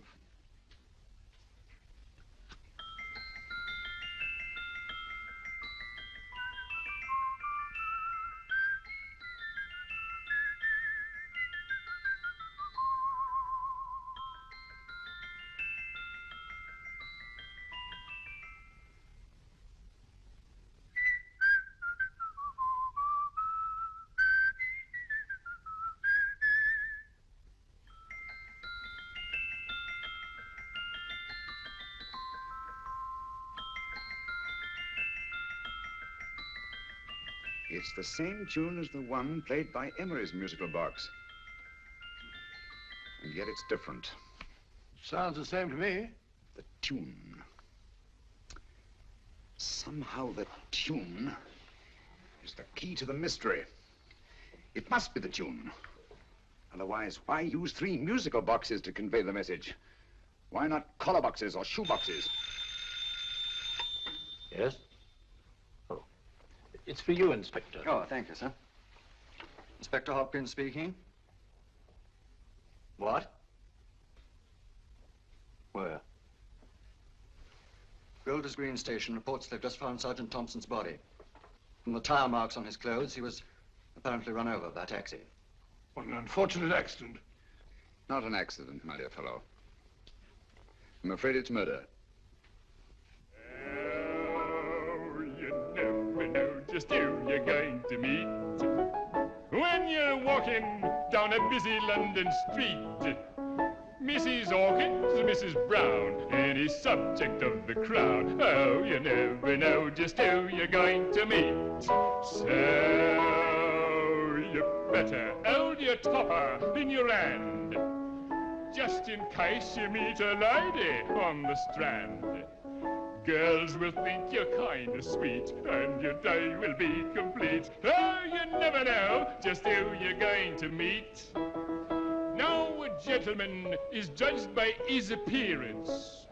It's the same tune as the one played by Emery's musical box. And yet it's different.
Sounds the same to me.
The tune. Somehow the tune is the key to the mystery. It must be the tune. Otherwise, why use 3 musical boxes to convey the message? Why not collar boxes or shoe boxes?
Yes? It's for you, Inspector.
Oh, thank you, sir. Inspector Hopkins speaking. What? Where? Golders Green Station reports they've just found Sergeant Thompson's body. From the tire marks on his clothes, he was apparently run over by a taxi.
What an unfortunate accident.
Not an accident, my dear fellow. I'm afraid it's murder.
Just who you're going to meet when you're walking down a busy London street. Mrs. Hawkins, Mrs. Brown, any subject of the crowd. Oh, you never know just who you're going to meet. So you better hold your topper in your hand, just in case you meet a lady on the Strand. Girls will think you're kind of sweet, and your day will be complete. Oh, you never know just who you're going to meet. Now, a gentleman is judged by his appearance.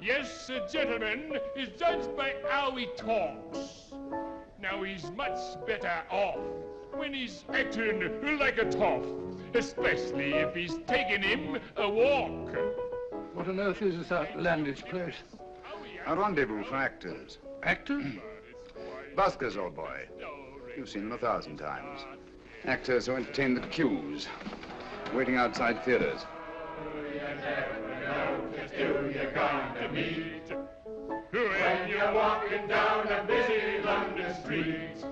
Yes, a gentleman is judged by how he talks. Now, he's much better off when he's acting like a toff, especially if he's taking him a walk.
What on earth is this outlandish place?
A rendezvous for actors.
Actors?
Buskers, old boy. You've seen them 1,000 times. Actors who entertain the queues, waiting outside theaters.
You never know just who you're going to meet when you're walking down a busy London street.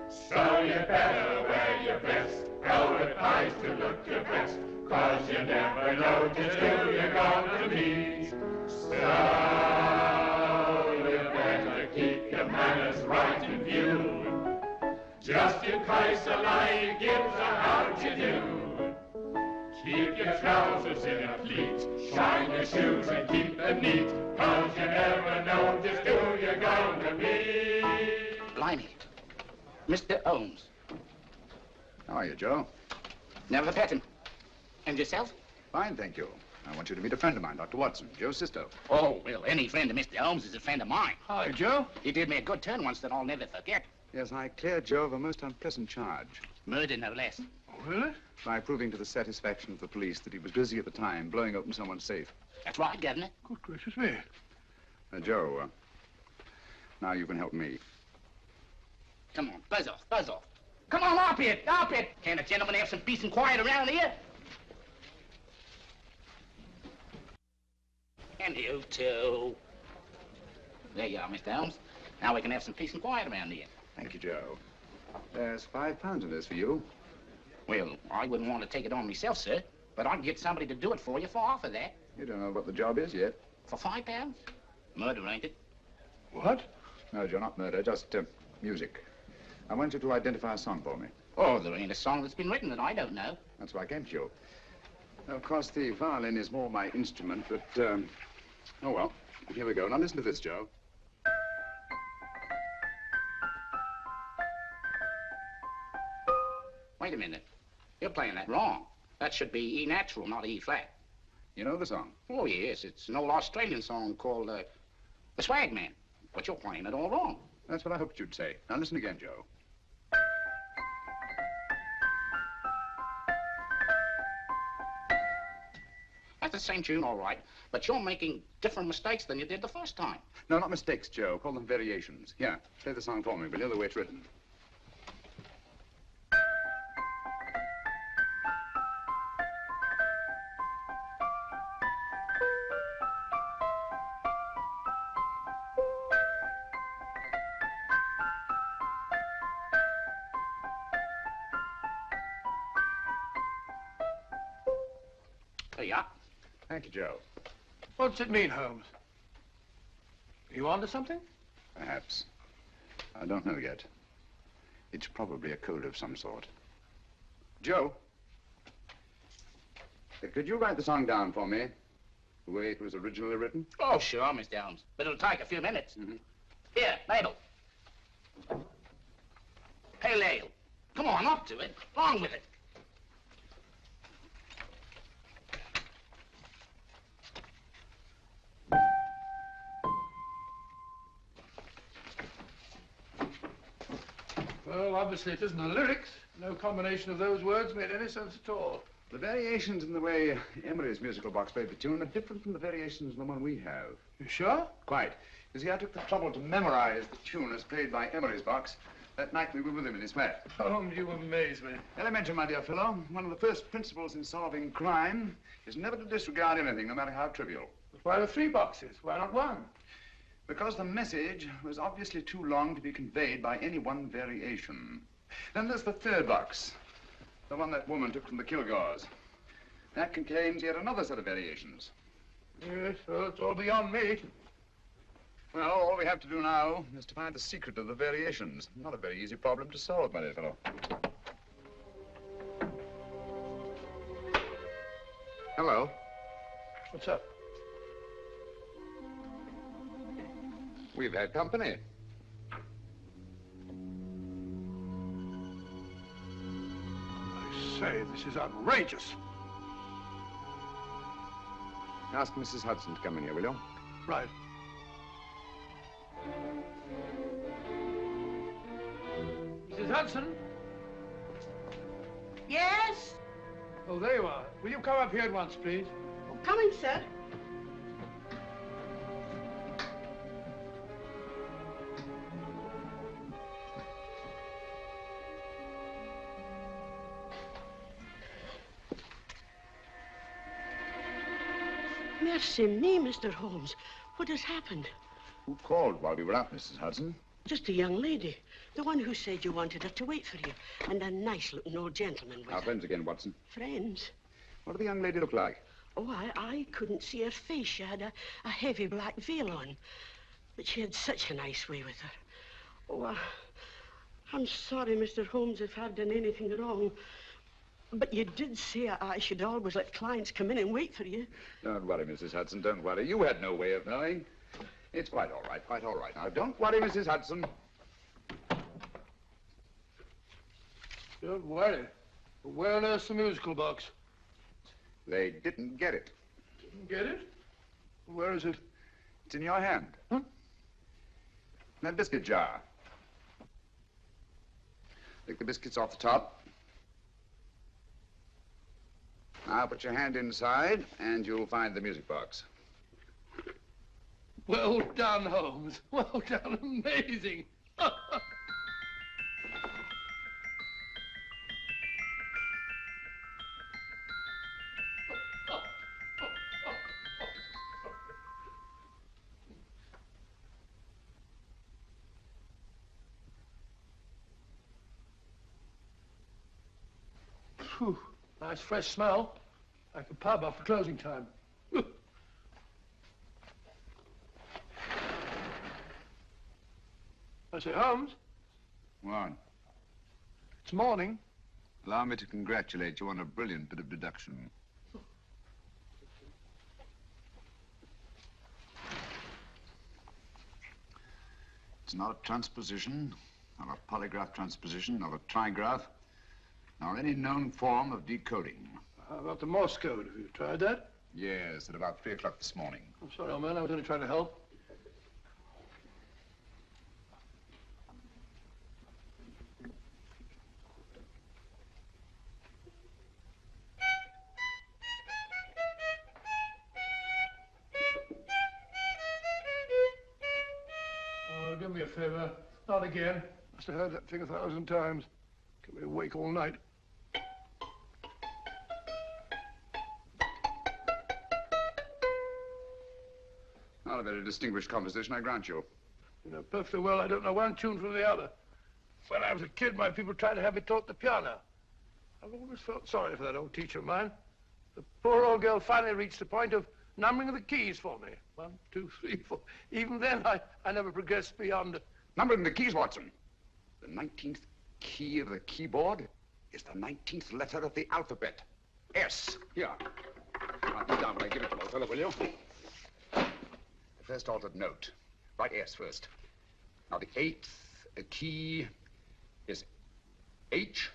So you better wear your best, how it pays to look your best, 'cause you never know just who you're going to meet. So you better keep your manners right in view, just in case a lady gives a how-do-you. Keep your trousers in a pleat, shine your shoes and keep them neat, 'cause you never know just who you're going to meet.
Blimey. Mr. Holmes.
How are you, Joe?
Never met him. And yourself?
Fine, thank you. I want you to meet a friend of mine, Dr. Watson, Joe's sister.
Oh, well, any friend of Mr. Holmes is a friend of mine.
Hi, Joe.
He did me a good turn once that I'll never forget.
Yes, I cleared Joe of a most unpleasant charge.
Murder, no less.
Oh, really?
By proving to the satisfaction of the police that he was busy at the time blowing open someone's safe.
That's right, Governor.
Good gracious me.
Joe, now you can help me.
Come on, buzz off, buzz off. Come on, up it, up it. Can't a gentleman have some peace and quiet around here? And you too. There you are, Mr. Holmes. Now we can have some peace and quiet around here.
Thank you, Joe. There's £5 in this for you.
Well, I wouldn't want to take it on myself, sir, but I'd get somebody to do it for you for half of that.
You don't know what the job is yet.
For £5? Murder, ain't it?
What? No, Joe, not murder, just music. I want you to identify a song for me.
Oh, there ain't a song that's been written that I don't know.
That's why I came to you. Of course, the violin is more my instrument, but, oh, well, here we go. Now, listen to this, Joe.
Wait a minute. You're playing that wrong. That should be E natural, not E flat.
You know the song?
Oh, yes. It's an old Australian song called, The Swag Man. But you're playing it all wrong.
That's what I hoped you'd say. Now, listen again, Joe.
That's the same tune, all right, but you're making different mistakes than you did the first time.
No, not mistakes, Joe. Call them variations. Here, play the song for me, will you, the way it's written.
There you are.
Thank you, Joe.
What's it mean, Holmes? Are you onto something?
Perhaps. I don't know yet. It's probably a code of some sort. Joe, could you write the song down for me, the way it was originally written?
Oh, sure, Mr. Holmes. But it'll take a few minutes. Here, Mabel. Pale ale. Come on, up to it. Along with it.
Well, obviously it isn't the lyrics. No combination of those words made any sense at all.
The variations in the way Emery's musical box played the tune are different from the variations in the one we have.
You sure?
Quite. You see, I took the trouble to memorize the tune as played by Emery's box that night we were with him in his flat.
Holmes, you amaze me.
Elementary, my dear fellow. One of the first principles in solving crime is never to disregard anything, no matter how trivial.
But why the 3 boxes? Why not 1?
Because the message was obviously too long to be conveyed by any one variation. Then there's the 3rd box, the one that woman took from the Kilgores. That contains yet another set of variations.
Yes, well, it's all beyond me.
Well, all we have to do now is to find the secret of the variations. Not a very easy problem to solve, my dear fellow. Hello.
What's up?
We've had company.
I say, this is outrageous.
Ask Mrs. Hudson to come in here, will you?
Right. Mrs. Hudson?
Yes?
Oh, there you are. Will you come up here at once, please?
Oh, coming, sir. Mercy me, Mr. Holmes. What has happened?
Who called while we were out, Mrs. Hudson?
Just a young lady. The one who said you wanted her to wait for you. And a nice-looking old gentleman with
Our
her.
friends again, Watson.
Friends?
What did the young lady look like?
Oh, I couldn't see her face. She had a heavy black veil on. But she had such a nice way with her. Oh, I'm sorry, Mr. Holmes, if I've done anything wrong. But you did say I should always let clients come in and wait for you.
Don't worry, Mrs. Hudson, don't worry. You had no way of knowing. It's quite all right, quite all right. Now, don't worry, Mrs. Hudson.
Don't worry. Where on earth's the musical box?
They didn't get it.
Didn't get it? Where is it?
It's in your hand. Huh? That biscuit jar. Take the biscuits off the top. Now put your hand inside, and you'll find the music box.
Well done, Holmes. Well done. Amazing. Phew, nice fresh smell. Like a pub after closing time. I say, Holmes,
What?
it's morning.
Allow me to congratulate you on a brilliant bit of deduction. It's not a transposition, not a polygraph transposition, not a trigraph, nor any known form of decoding.
How about the Morse code? Have you tried that?
Yes, at about 3 o'clock this morning.
I'm sorry, old man. I was only trying to help. Oh, do me a favor. Not again. Must have heard that thing 1,000 times. Kept me awake all night.
Not a very distinguished composition, I grant you.
You know perfectly well I don't know one tune from the other. When I was a kid, my people tried to have me taught the piano. I've always felt sorry for that old teacher of mine. The poor old girl finally reached the point of numbering the keys for me. 1, 2, 3, 4. Even then, I never progressed beyond...
Numbering the keys, Watson. The 19th key of the keyboard is the 19th letter of the alphabet. S. Here. Write it down when I give it to you, old fellow, will you? The first altered note. Write S first. Now, the 8th key is H.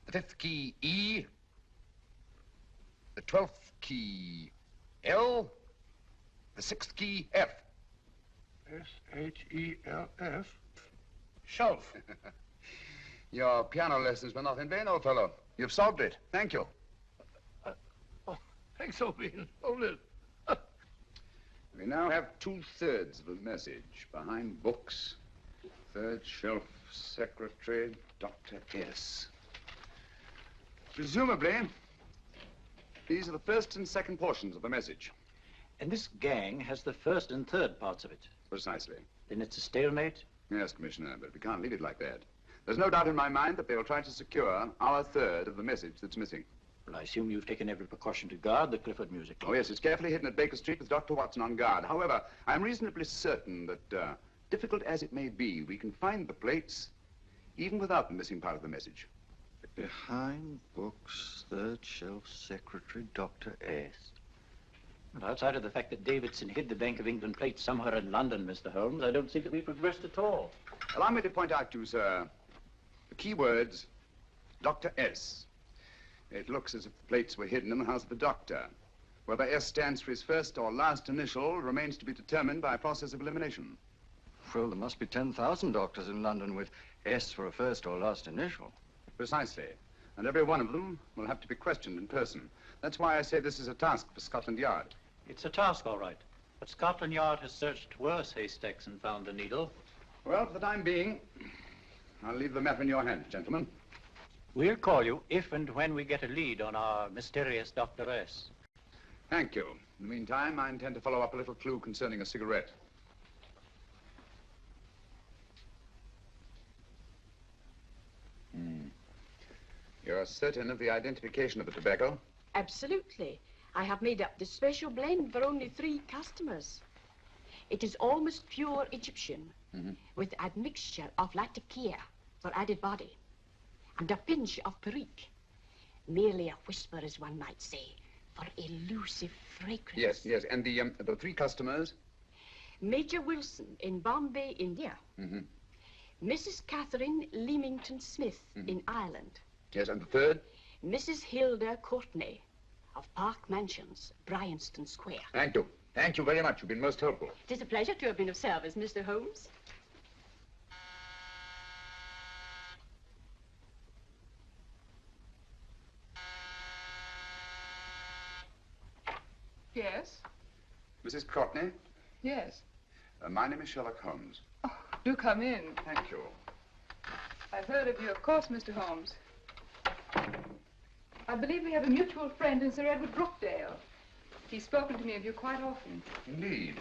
The 5th key, E. The 12th key, L. The 6th key, F.
S-H-E-L-F. Shelf.
Your piano lessons were not in vain, old fellow. You've solved it. Thank you.
Thanks, old bean. Hold it.
We now have 2/3 of a message. Behind books, third shelf, secretary, Dr. S. Presumably, these are the first and second portions of the message.
And this gang has the first and third parts of it.
Precisely.
Then it's a stalemate?
Yes, Commissioner, but we can't leave it like that. There's no doubt in my mind that they will try to secure our third of the message that's missing.
Well, I assume you've taken every precaution to guard the Clifford music.
Oh, yes, it's carefully hidden at Baker Street with Dr. Watson on guard. However, I'm reasonably certain that, difficult as it may be, we can find the plates even without the missing part of the message.
Behind books, third shelf, secretary, Dr. S.
Well, outside of the fact that Davidson hid the Bank of England plate somewhere in London, Mr. Holmes, I don't see that we've progressed at all.
Allow me to point out to you, sir, the key words, Dr. S. It looks as if the plates were hidden in the house of the doctor. Whether S stands for his first or last initial remains to be determined by a process of elimination.
Well, there must be 10,000 doctors in London with S for a first or last initial.
Precisely. And every one of them will have to be questioned in person. That's why I say this is a task for Scotland Yard.
It's a task, all right. But Scotland Yard has searched worse haystacks and found the needle.
Well, for the time being, I'll leave the matter in your hands, gentlemen.
We'll call you if and when we get a lead on our mysterious Dr. S.
Thank you. In the meantime, I intend to follow up a little clue concerning a cigarette. You're certain of the identification of the tobacco?
Absolutely. I have made up this special blend for only 3 customers. It is almost pure Egyptian, with admixture of latakia for added body, and a pinch of perique. Merely a whisper, as one might say, for elusive fragrance.
Yes, yes. And the 3 customers?
Major Wilson in Bombay, India. Mrs. Catherine Leamington Smith in Ireland.
Yes, and the 3rd?
Mrs. Hilda Courtney of Park Mansions, Bryanston Square.
Thank you. Thank you very much. You've been most helpful.
It is a pleasure to have been of service, Mr. Holmes.
Yes?
Mrs. Courtney?
Yes.
My name is Sherlock Holmes.
Oh, do come in.
Thank you.
I've heard of you, of course, Mr. Holmes. I believe we have a mutual friend in Sir Edward Brookdale. He's spoken to me of you quite often.
Indeed.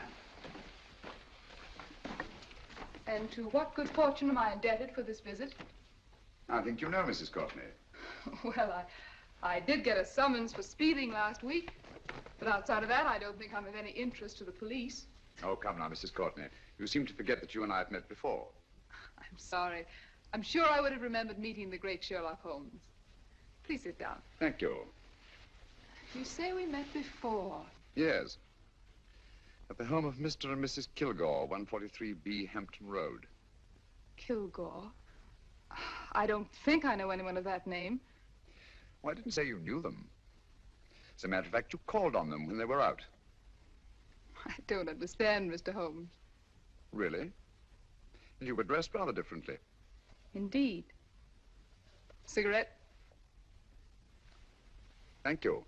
And to what good fortune am I indebted for this visit?
I think you know Mrs. Courtney.
Well, I did get a summons for speeding last week. But outside of that, I don't think I'm of any interest to the police.
Oh, come now, Mrs. Courtney. You seem to forget that you and I have met before.
I'm sorry. I'm sure I would have remembered meeting the great Sherlock Holmes. Please sit down.
Thank you.
You say we met before.
Yes. At the home of Mr. and Mrs. Kilgore, 143B Hampton Road.
Kilgore? I don't think I know anyone of that name.
Well, I didn't say you knew them. As a matter of fact, you called on them when they were out.
I don't understand, Mr. Holmes.
Really? You were dressed rather differently.
Indeed. Cigarette?
Thank you.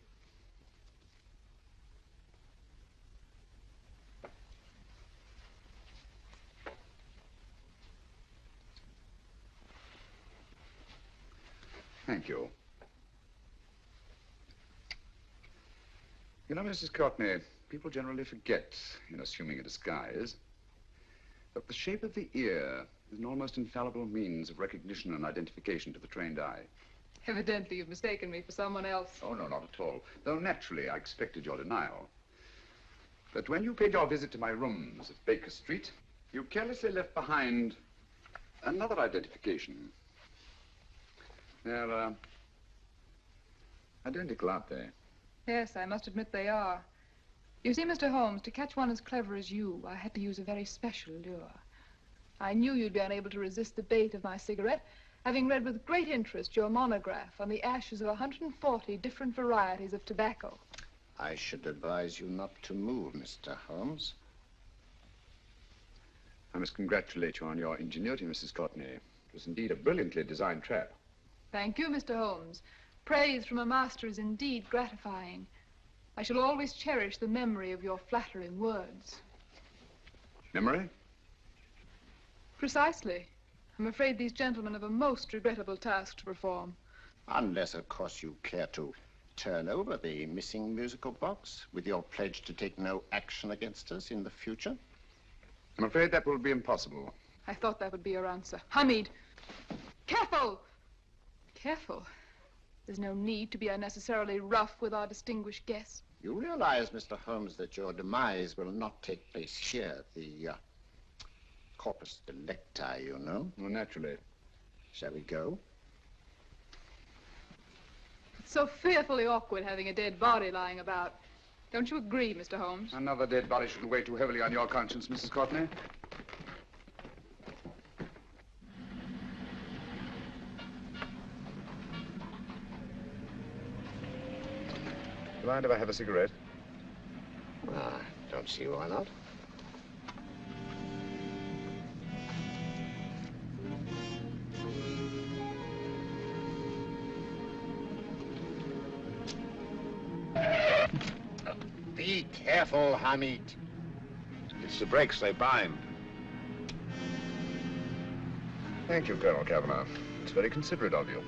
Thank you. You know, Mrs. Courtney, people generally forget, in assuming a disguise, that the shape of the ear is an almost infallible means of recognition and identification to the trained eye.
Evidently, you've mistaken me for someone else.
Oh, no, not at all. Though naturally, I expected your denial. But when you paid your visit to my rooms at Baker Street, you carelessly left behind another identification. They're, identical, aren't they?
Yes, I must admit they are. You see, Mr. Holmes, to catch one as clever as you, I had to use a very special lure. I knew you'd be unable to resist the bait of my cigarette, having read with great interest your monograph on the ashes of 140 different varieties of tobacco.
I should advise you not to move, Mr. Holmes.
I must congratulate you on your ingenuity, Mrs. Courtney. It was indeed a brilliantly designed trap.
Thank you, Mr. Holmes. Praise from a master is indeed gratifying. I shall always cherish the memory of your flattering words.
Memory?
Precisely. I'm afraid these gentlemen have a most regrettable task to perform.
Unless, of course, you care to turn over the missing musical box with your pledge to take no action against us in the future.
I'm afraid that will be impossible.
I thought that would be your answer. Hamid! Careful! Careful. There's no need to be unnecessarily rough with our distinguished guest.
You realize, Mr. Holmes, that your demise will not take place here. The corpus delicti, you know.
Well, naturally.
Shall we go?
It's so fearfully awkward having a dead body lying about. Don't you agree, Mr. Holmes?
Another dead body shouldn't weigh too heavily on your conscience, Mrs. Courtney. Do you mind if I have a cigarette?
Don't see why not. Be careful, Hamid.
It's the brakes, they bind.
Thank you, Colonel Kavanagh. It's very considerate of you.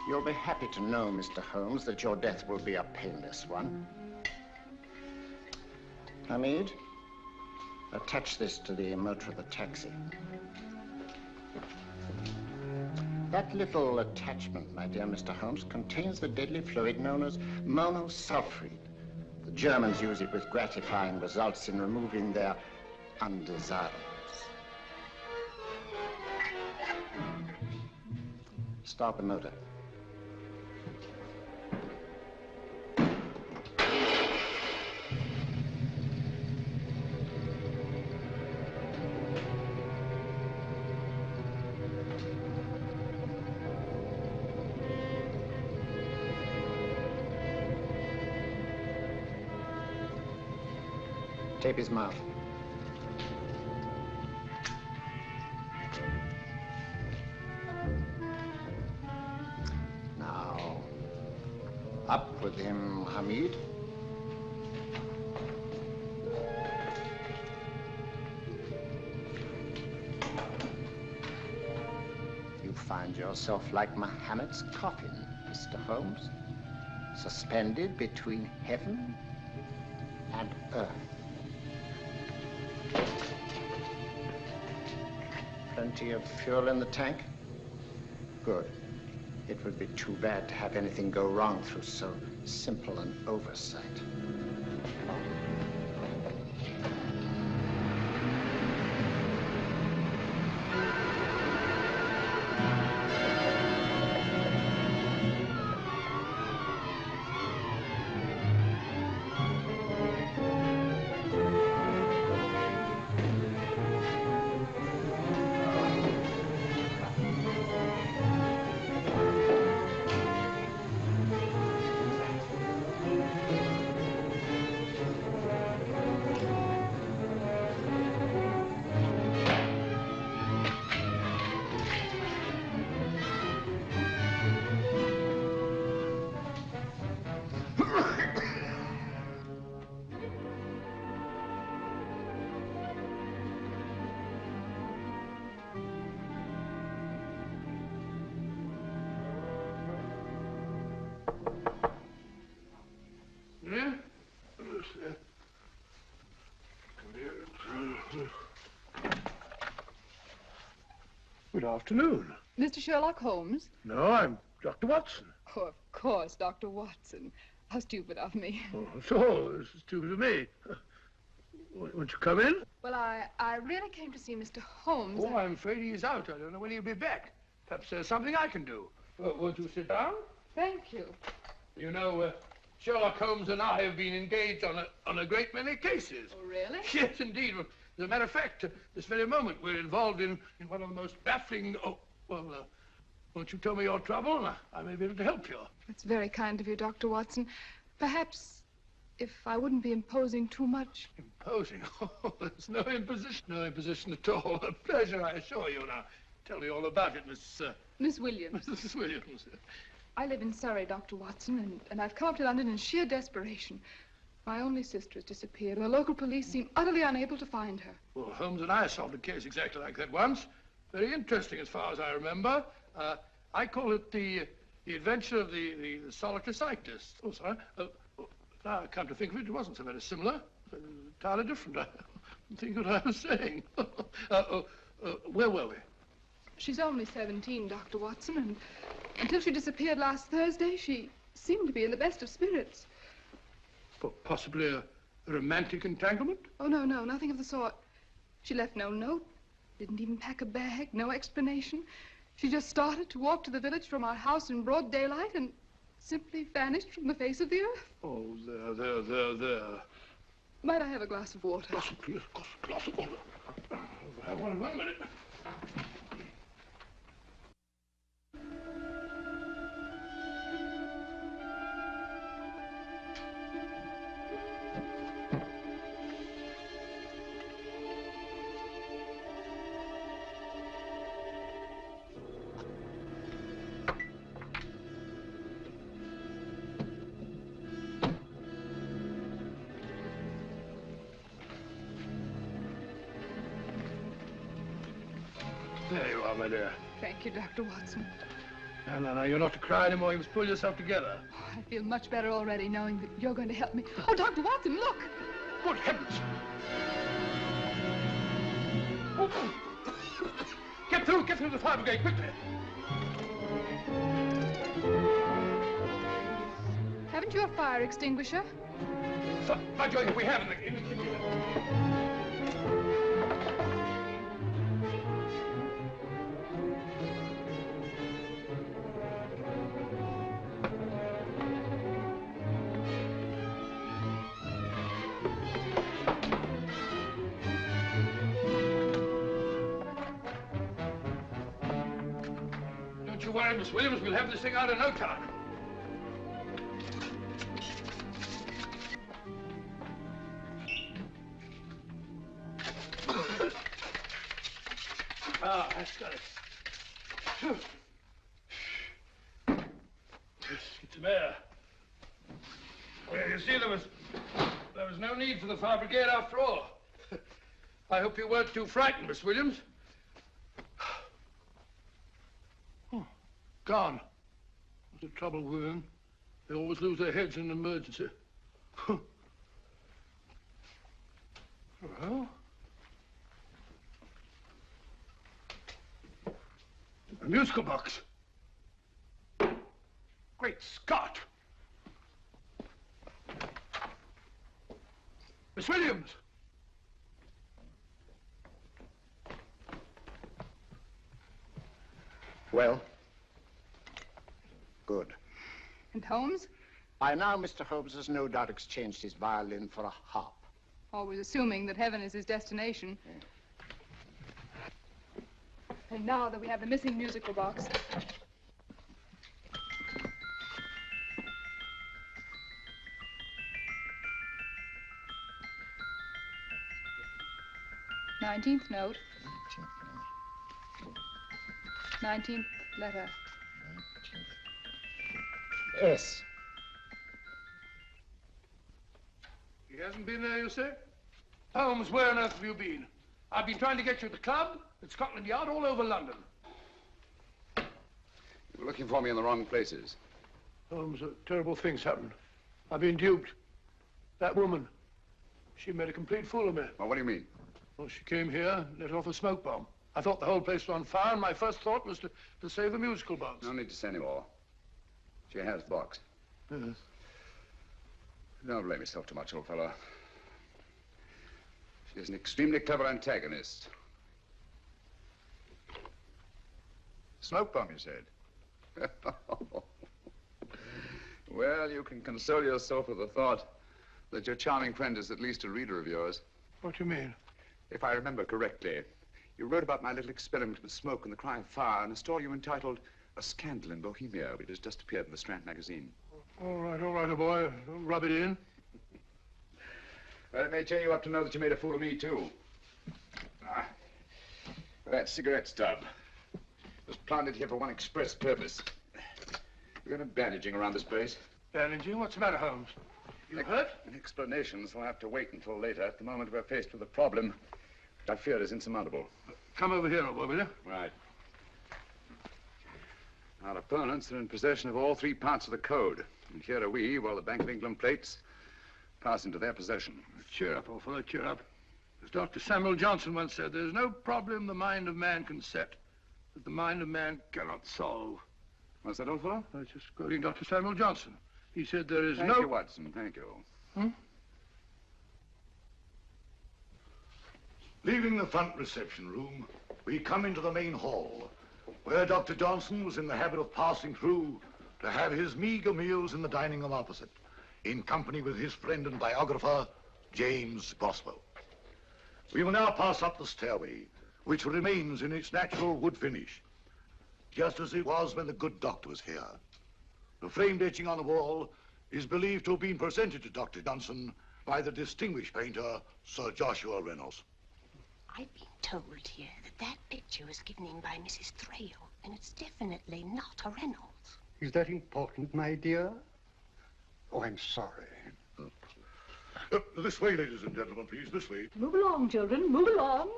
You'll be happy to know, Mr. Holmes, that your death will be a painless one. Hamid, attach this to the motor of the taxi. That little attachment, my dear Mr. Holmes, contains the deadly fluid known as monosulfide. The Germans use it with gratifying results in removing their undesirables. Start the motor. Tape his mouth. Now, Up with him, Hamid. You find yourself like Muhammad's coffin, Mr. Holmes, suspended between heaven and earth. Plenty of fuel in the tank? Good. It would be too bad to have anything go wrong through so simple an oversight.
Good afternoon.
Mr. Sherlock Holmes?
No, I'm Dr. Watson.
Oh, of course, Dr. Watson. How stupid of me.
Oh, so, this is stupid of me. Won't you come in?
Well, I really came to see Mr. Holmes.
Oh, I'm afraid he's out. I don't know when he'll be back. Perhaps there's something I can do. Won't you sit down?
Thank you.
You know, Sherlock Holmes and I have been engaged on a great many cases.
Oh, really?
Yes, indeed. As a matter of fact, this very moment, we're involved in one of the most baffling... Oh, well, won't you tell me your trouble, and I may be able to help you.
It's very kind of you, Dr. Watson. Perhaps if I wouldn't be imposing too much.
Imposing? Oh, there's no imposition. No imposition at all. A pleasure, I assure you. Now, tell me all about it,
Miss Williams.
Mrs. Williams.
I live in Surrey, Dr. Watson, and I've come up to London in sheer desperation. My only sister has disappeared, and the local police seem utterly unable to find her.
Well, Holmes and I solved a case exactly like that once. Very interesting, as far as I remember. I call it the adventure of the solitary cyclist. Oh, sorry. Now I come to think of it, it wasn't so very similar. Entirely different. I didn't think what I was saying. Where were we?
She's only 17, Dr. Watson, and until she disappeared last Thursday, she seemed to be in the best of spirits.
Possibly a romantic entanglement?
Oh, no, nothing of the sort. She left no note, didn't even pack a bag, no explanation. She just started to walk to the village from our house in broad daylight and simply vanished from the face of the earth.
Oh, there.
Might I have a glass of water?
Glass of water. I have one minute. There you are, my dear.
Thank you, Dr. Watson.
No, you're not to cry anymore. You must pull yourself together.
Oh, I feel much better already knowing that you're going to help me. Oh, Dr. Watson, look!
Good heavens! Oh. Get through the fire brigade, quickly!
Haven't you a fire extinguisher?
By Jove, we have in the kitchen. Don't you worry, Miss Williams. We'll have this thing out in no time. That's got it. Get some air. Well, you see, there was no need for the fire brigade after all. I hope you weren't too frightened, Miss Williams. Oh, gone. What's the trouble with them? They always lose their heads in an emergency. Well, a musical box. Great Scott! Miss Williams!
Well? Good.
And Holmes?
By now, Mr. Holmes has no doubt exchanged his violin for a harp.
Always assuming that heaven is his destination. And now that we have the missing musical box. Nineteenth note. 19th letter.
Yes.
He hasn't been there, you say? Holmes, where on earth have you been? I've been trying to get you at the club, at Scotland Yard, all over London.
You were looking for me in the wrong places.
Holmes, terrible things happened. I've been duped. That woman, she made a complete fool of me.
Well, what do you mean?
Well, she came here, let off a smoke bomb. I thought the whole place was on fire, and my first thought was to save the musical box.
No need to say any more. She has the box.
Yes.
Don't blame yourself too much, old fellow. She's an extremely clever antagonist. Smoke bomb, you said? Well, you can console yourself with the thought that your charming friend is at least a reader of yours.
What do you mean?
If I remember correctly, you wrote about my little experiment with smoke and the cry of fire in a story you entitled A Scandal in Bohemia, which has just appeared in the Strand magazine.
All right, old boy. Don't rub it in.
Well, it may cheer you up to know that you made a fool of me, too. Ah, that cigarette stub was planted here for one express purpose. We're going to bandaging around this place.
Bandaging? What's the matter, Holmes? You hurt?
Explanations will have to wait until later. At the moment, we're faced with a problem which I fear is insurmountable.
Come over here, old boy, will you?
Right. Our opponents are in possession of all three parts of the code. And here are we, while the Bank of England plates pass into their possession.
Cheer up, old fellow, cheer up. As Dr. Samuel Johnson once said, there's no problem the mind of man can set that the mind of man cannot solve.
What's that, old fellow?
I was just quoting Dr. Samuel Johnson. He said there is
Thank you, Watson. Thank you.
Hmm?
Leaving the front reception room, we come into the main hall, where Dr. Johnson was in the habit of passing through to have his meager meals in the dining room opposite, in company with his friend and biographer, James Boswell. We will now pass up the stairway, which remains in its natural wood finish, just as it was when the good doctor was here. The framed etching on the wall is believed to have been presented to Dr. Johnson by the distinguished painter, Sir Joshua Reynolds.
I've been told here that picture was given in by Mrs. Thrale, and it's definitely not a Reynolds.
Is that important, my dear? Oh, I'm sorry.
This way, ladies and gentlemen, please, this way.
Move along, children, move along.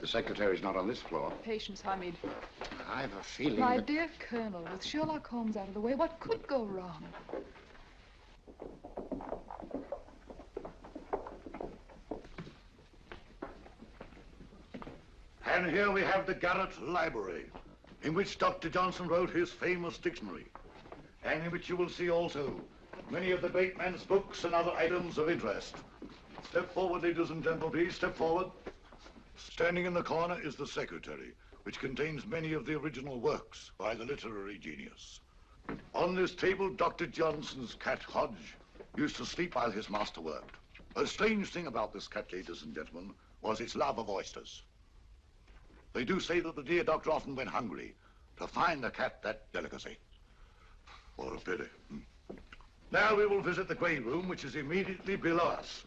The secretary's not on this floor.
Patience, Hamid.
I have a feeling
My
that...
dear Colonel, with Sherlock Holmes out of the way, what could go wrong?
And here we have the Garrett Library, in which Dr. Johnson wrote his famous dictionary, and in which you will see also many of the great man's books and other items of interest. Step forward, ladies and gentlemen, please, step forward. Standing in the corner is the secretary, which contains many of the original works by the literary genius. On this table, Dr. Johnson's cat, Hodge, used to sleep while his master worked. A strange thing about this cat, ladies and gentlemen, was its love of oysters. They do say that the dear doctor often went hungry to find the cat that delicacy. What a pity. Now we will visit the grey room, which is immediately below us,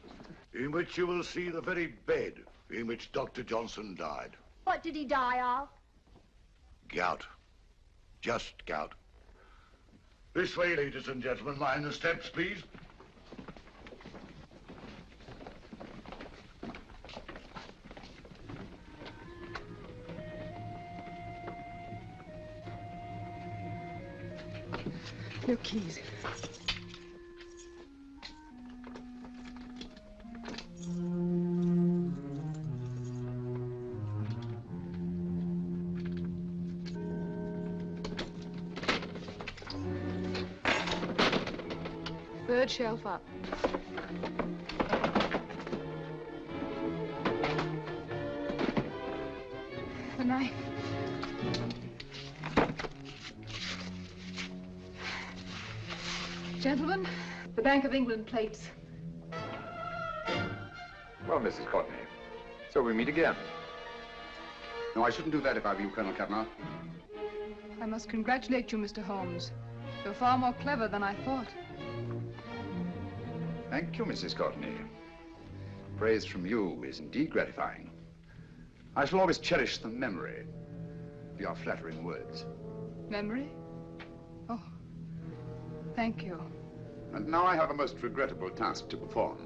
in which you will see the very bed in which Dr. Johnson died.
What did he die of?
Gout. Just gout. This way, ladies and gentlemen. Mind the steps, please.
Your keys.
Third shelf up. The knife. Gentlemen, the Bank of England plates.
Well, Mrs. Courtney, so we meet again. No, I shouldn't do that if I were you, Colonel Cavanaugh.
I must congratulate you, Mr. Holmes. You're far more clever than I thought.
Thank you, Mrs. Courtney. Praise from you is indeed gratifying. I shall always cherish the memory of your flattering words.
Memory? Oh, thank you.
And now I have a most regrettable task to perform.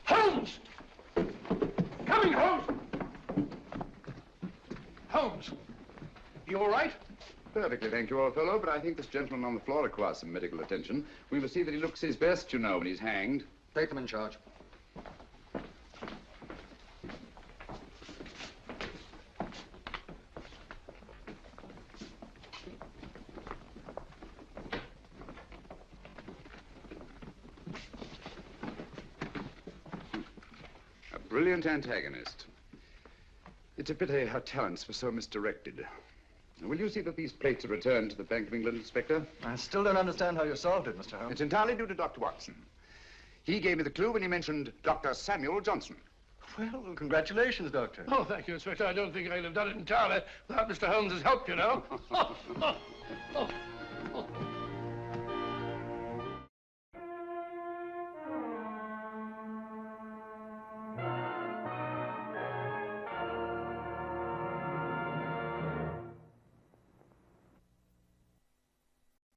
Holmes! Coming, Holmes! Holmes, you all right?
Perfectly, thank you, old fellow, but I think this gentleman on the floor requires some medical attention. We will see that he looks his best, you know, when he's hanged.
Take them in charge.
A brilliant antagonist. It's a pity her talents were so misdirected. Will you see that these plates are returned to the Bank of England, Inspector?
I still don't understand how you solved it, Mr. Holmes.
It's entirely due to Dr. Watson. He gave me the clue when he mentioned Dr. Samuel Johnson.
Well, congratulations, Doctor.
Oh, thank you, Inspector. I don't think I'd have done it entirely without Mr. Holmes's help, you know.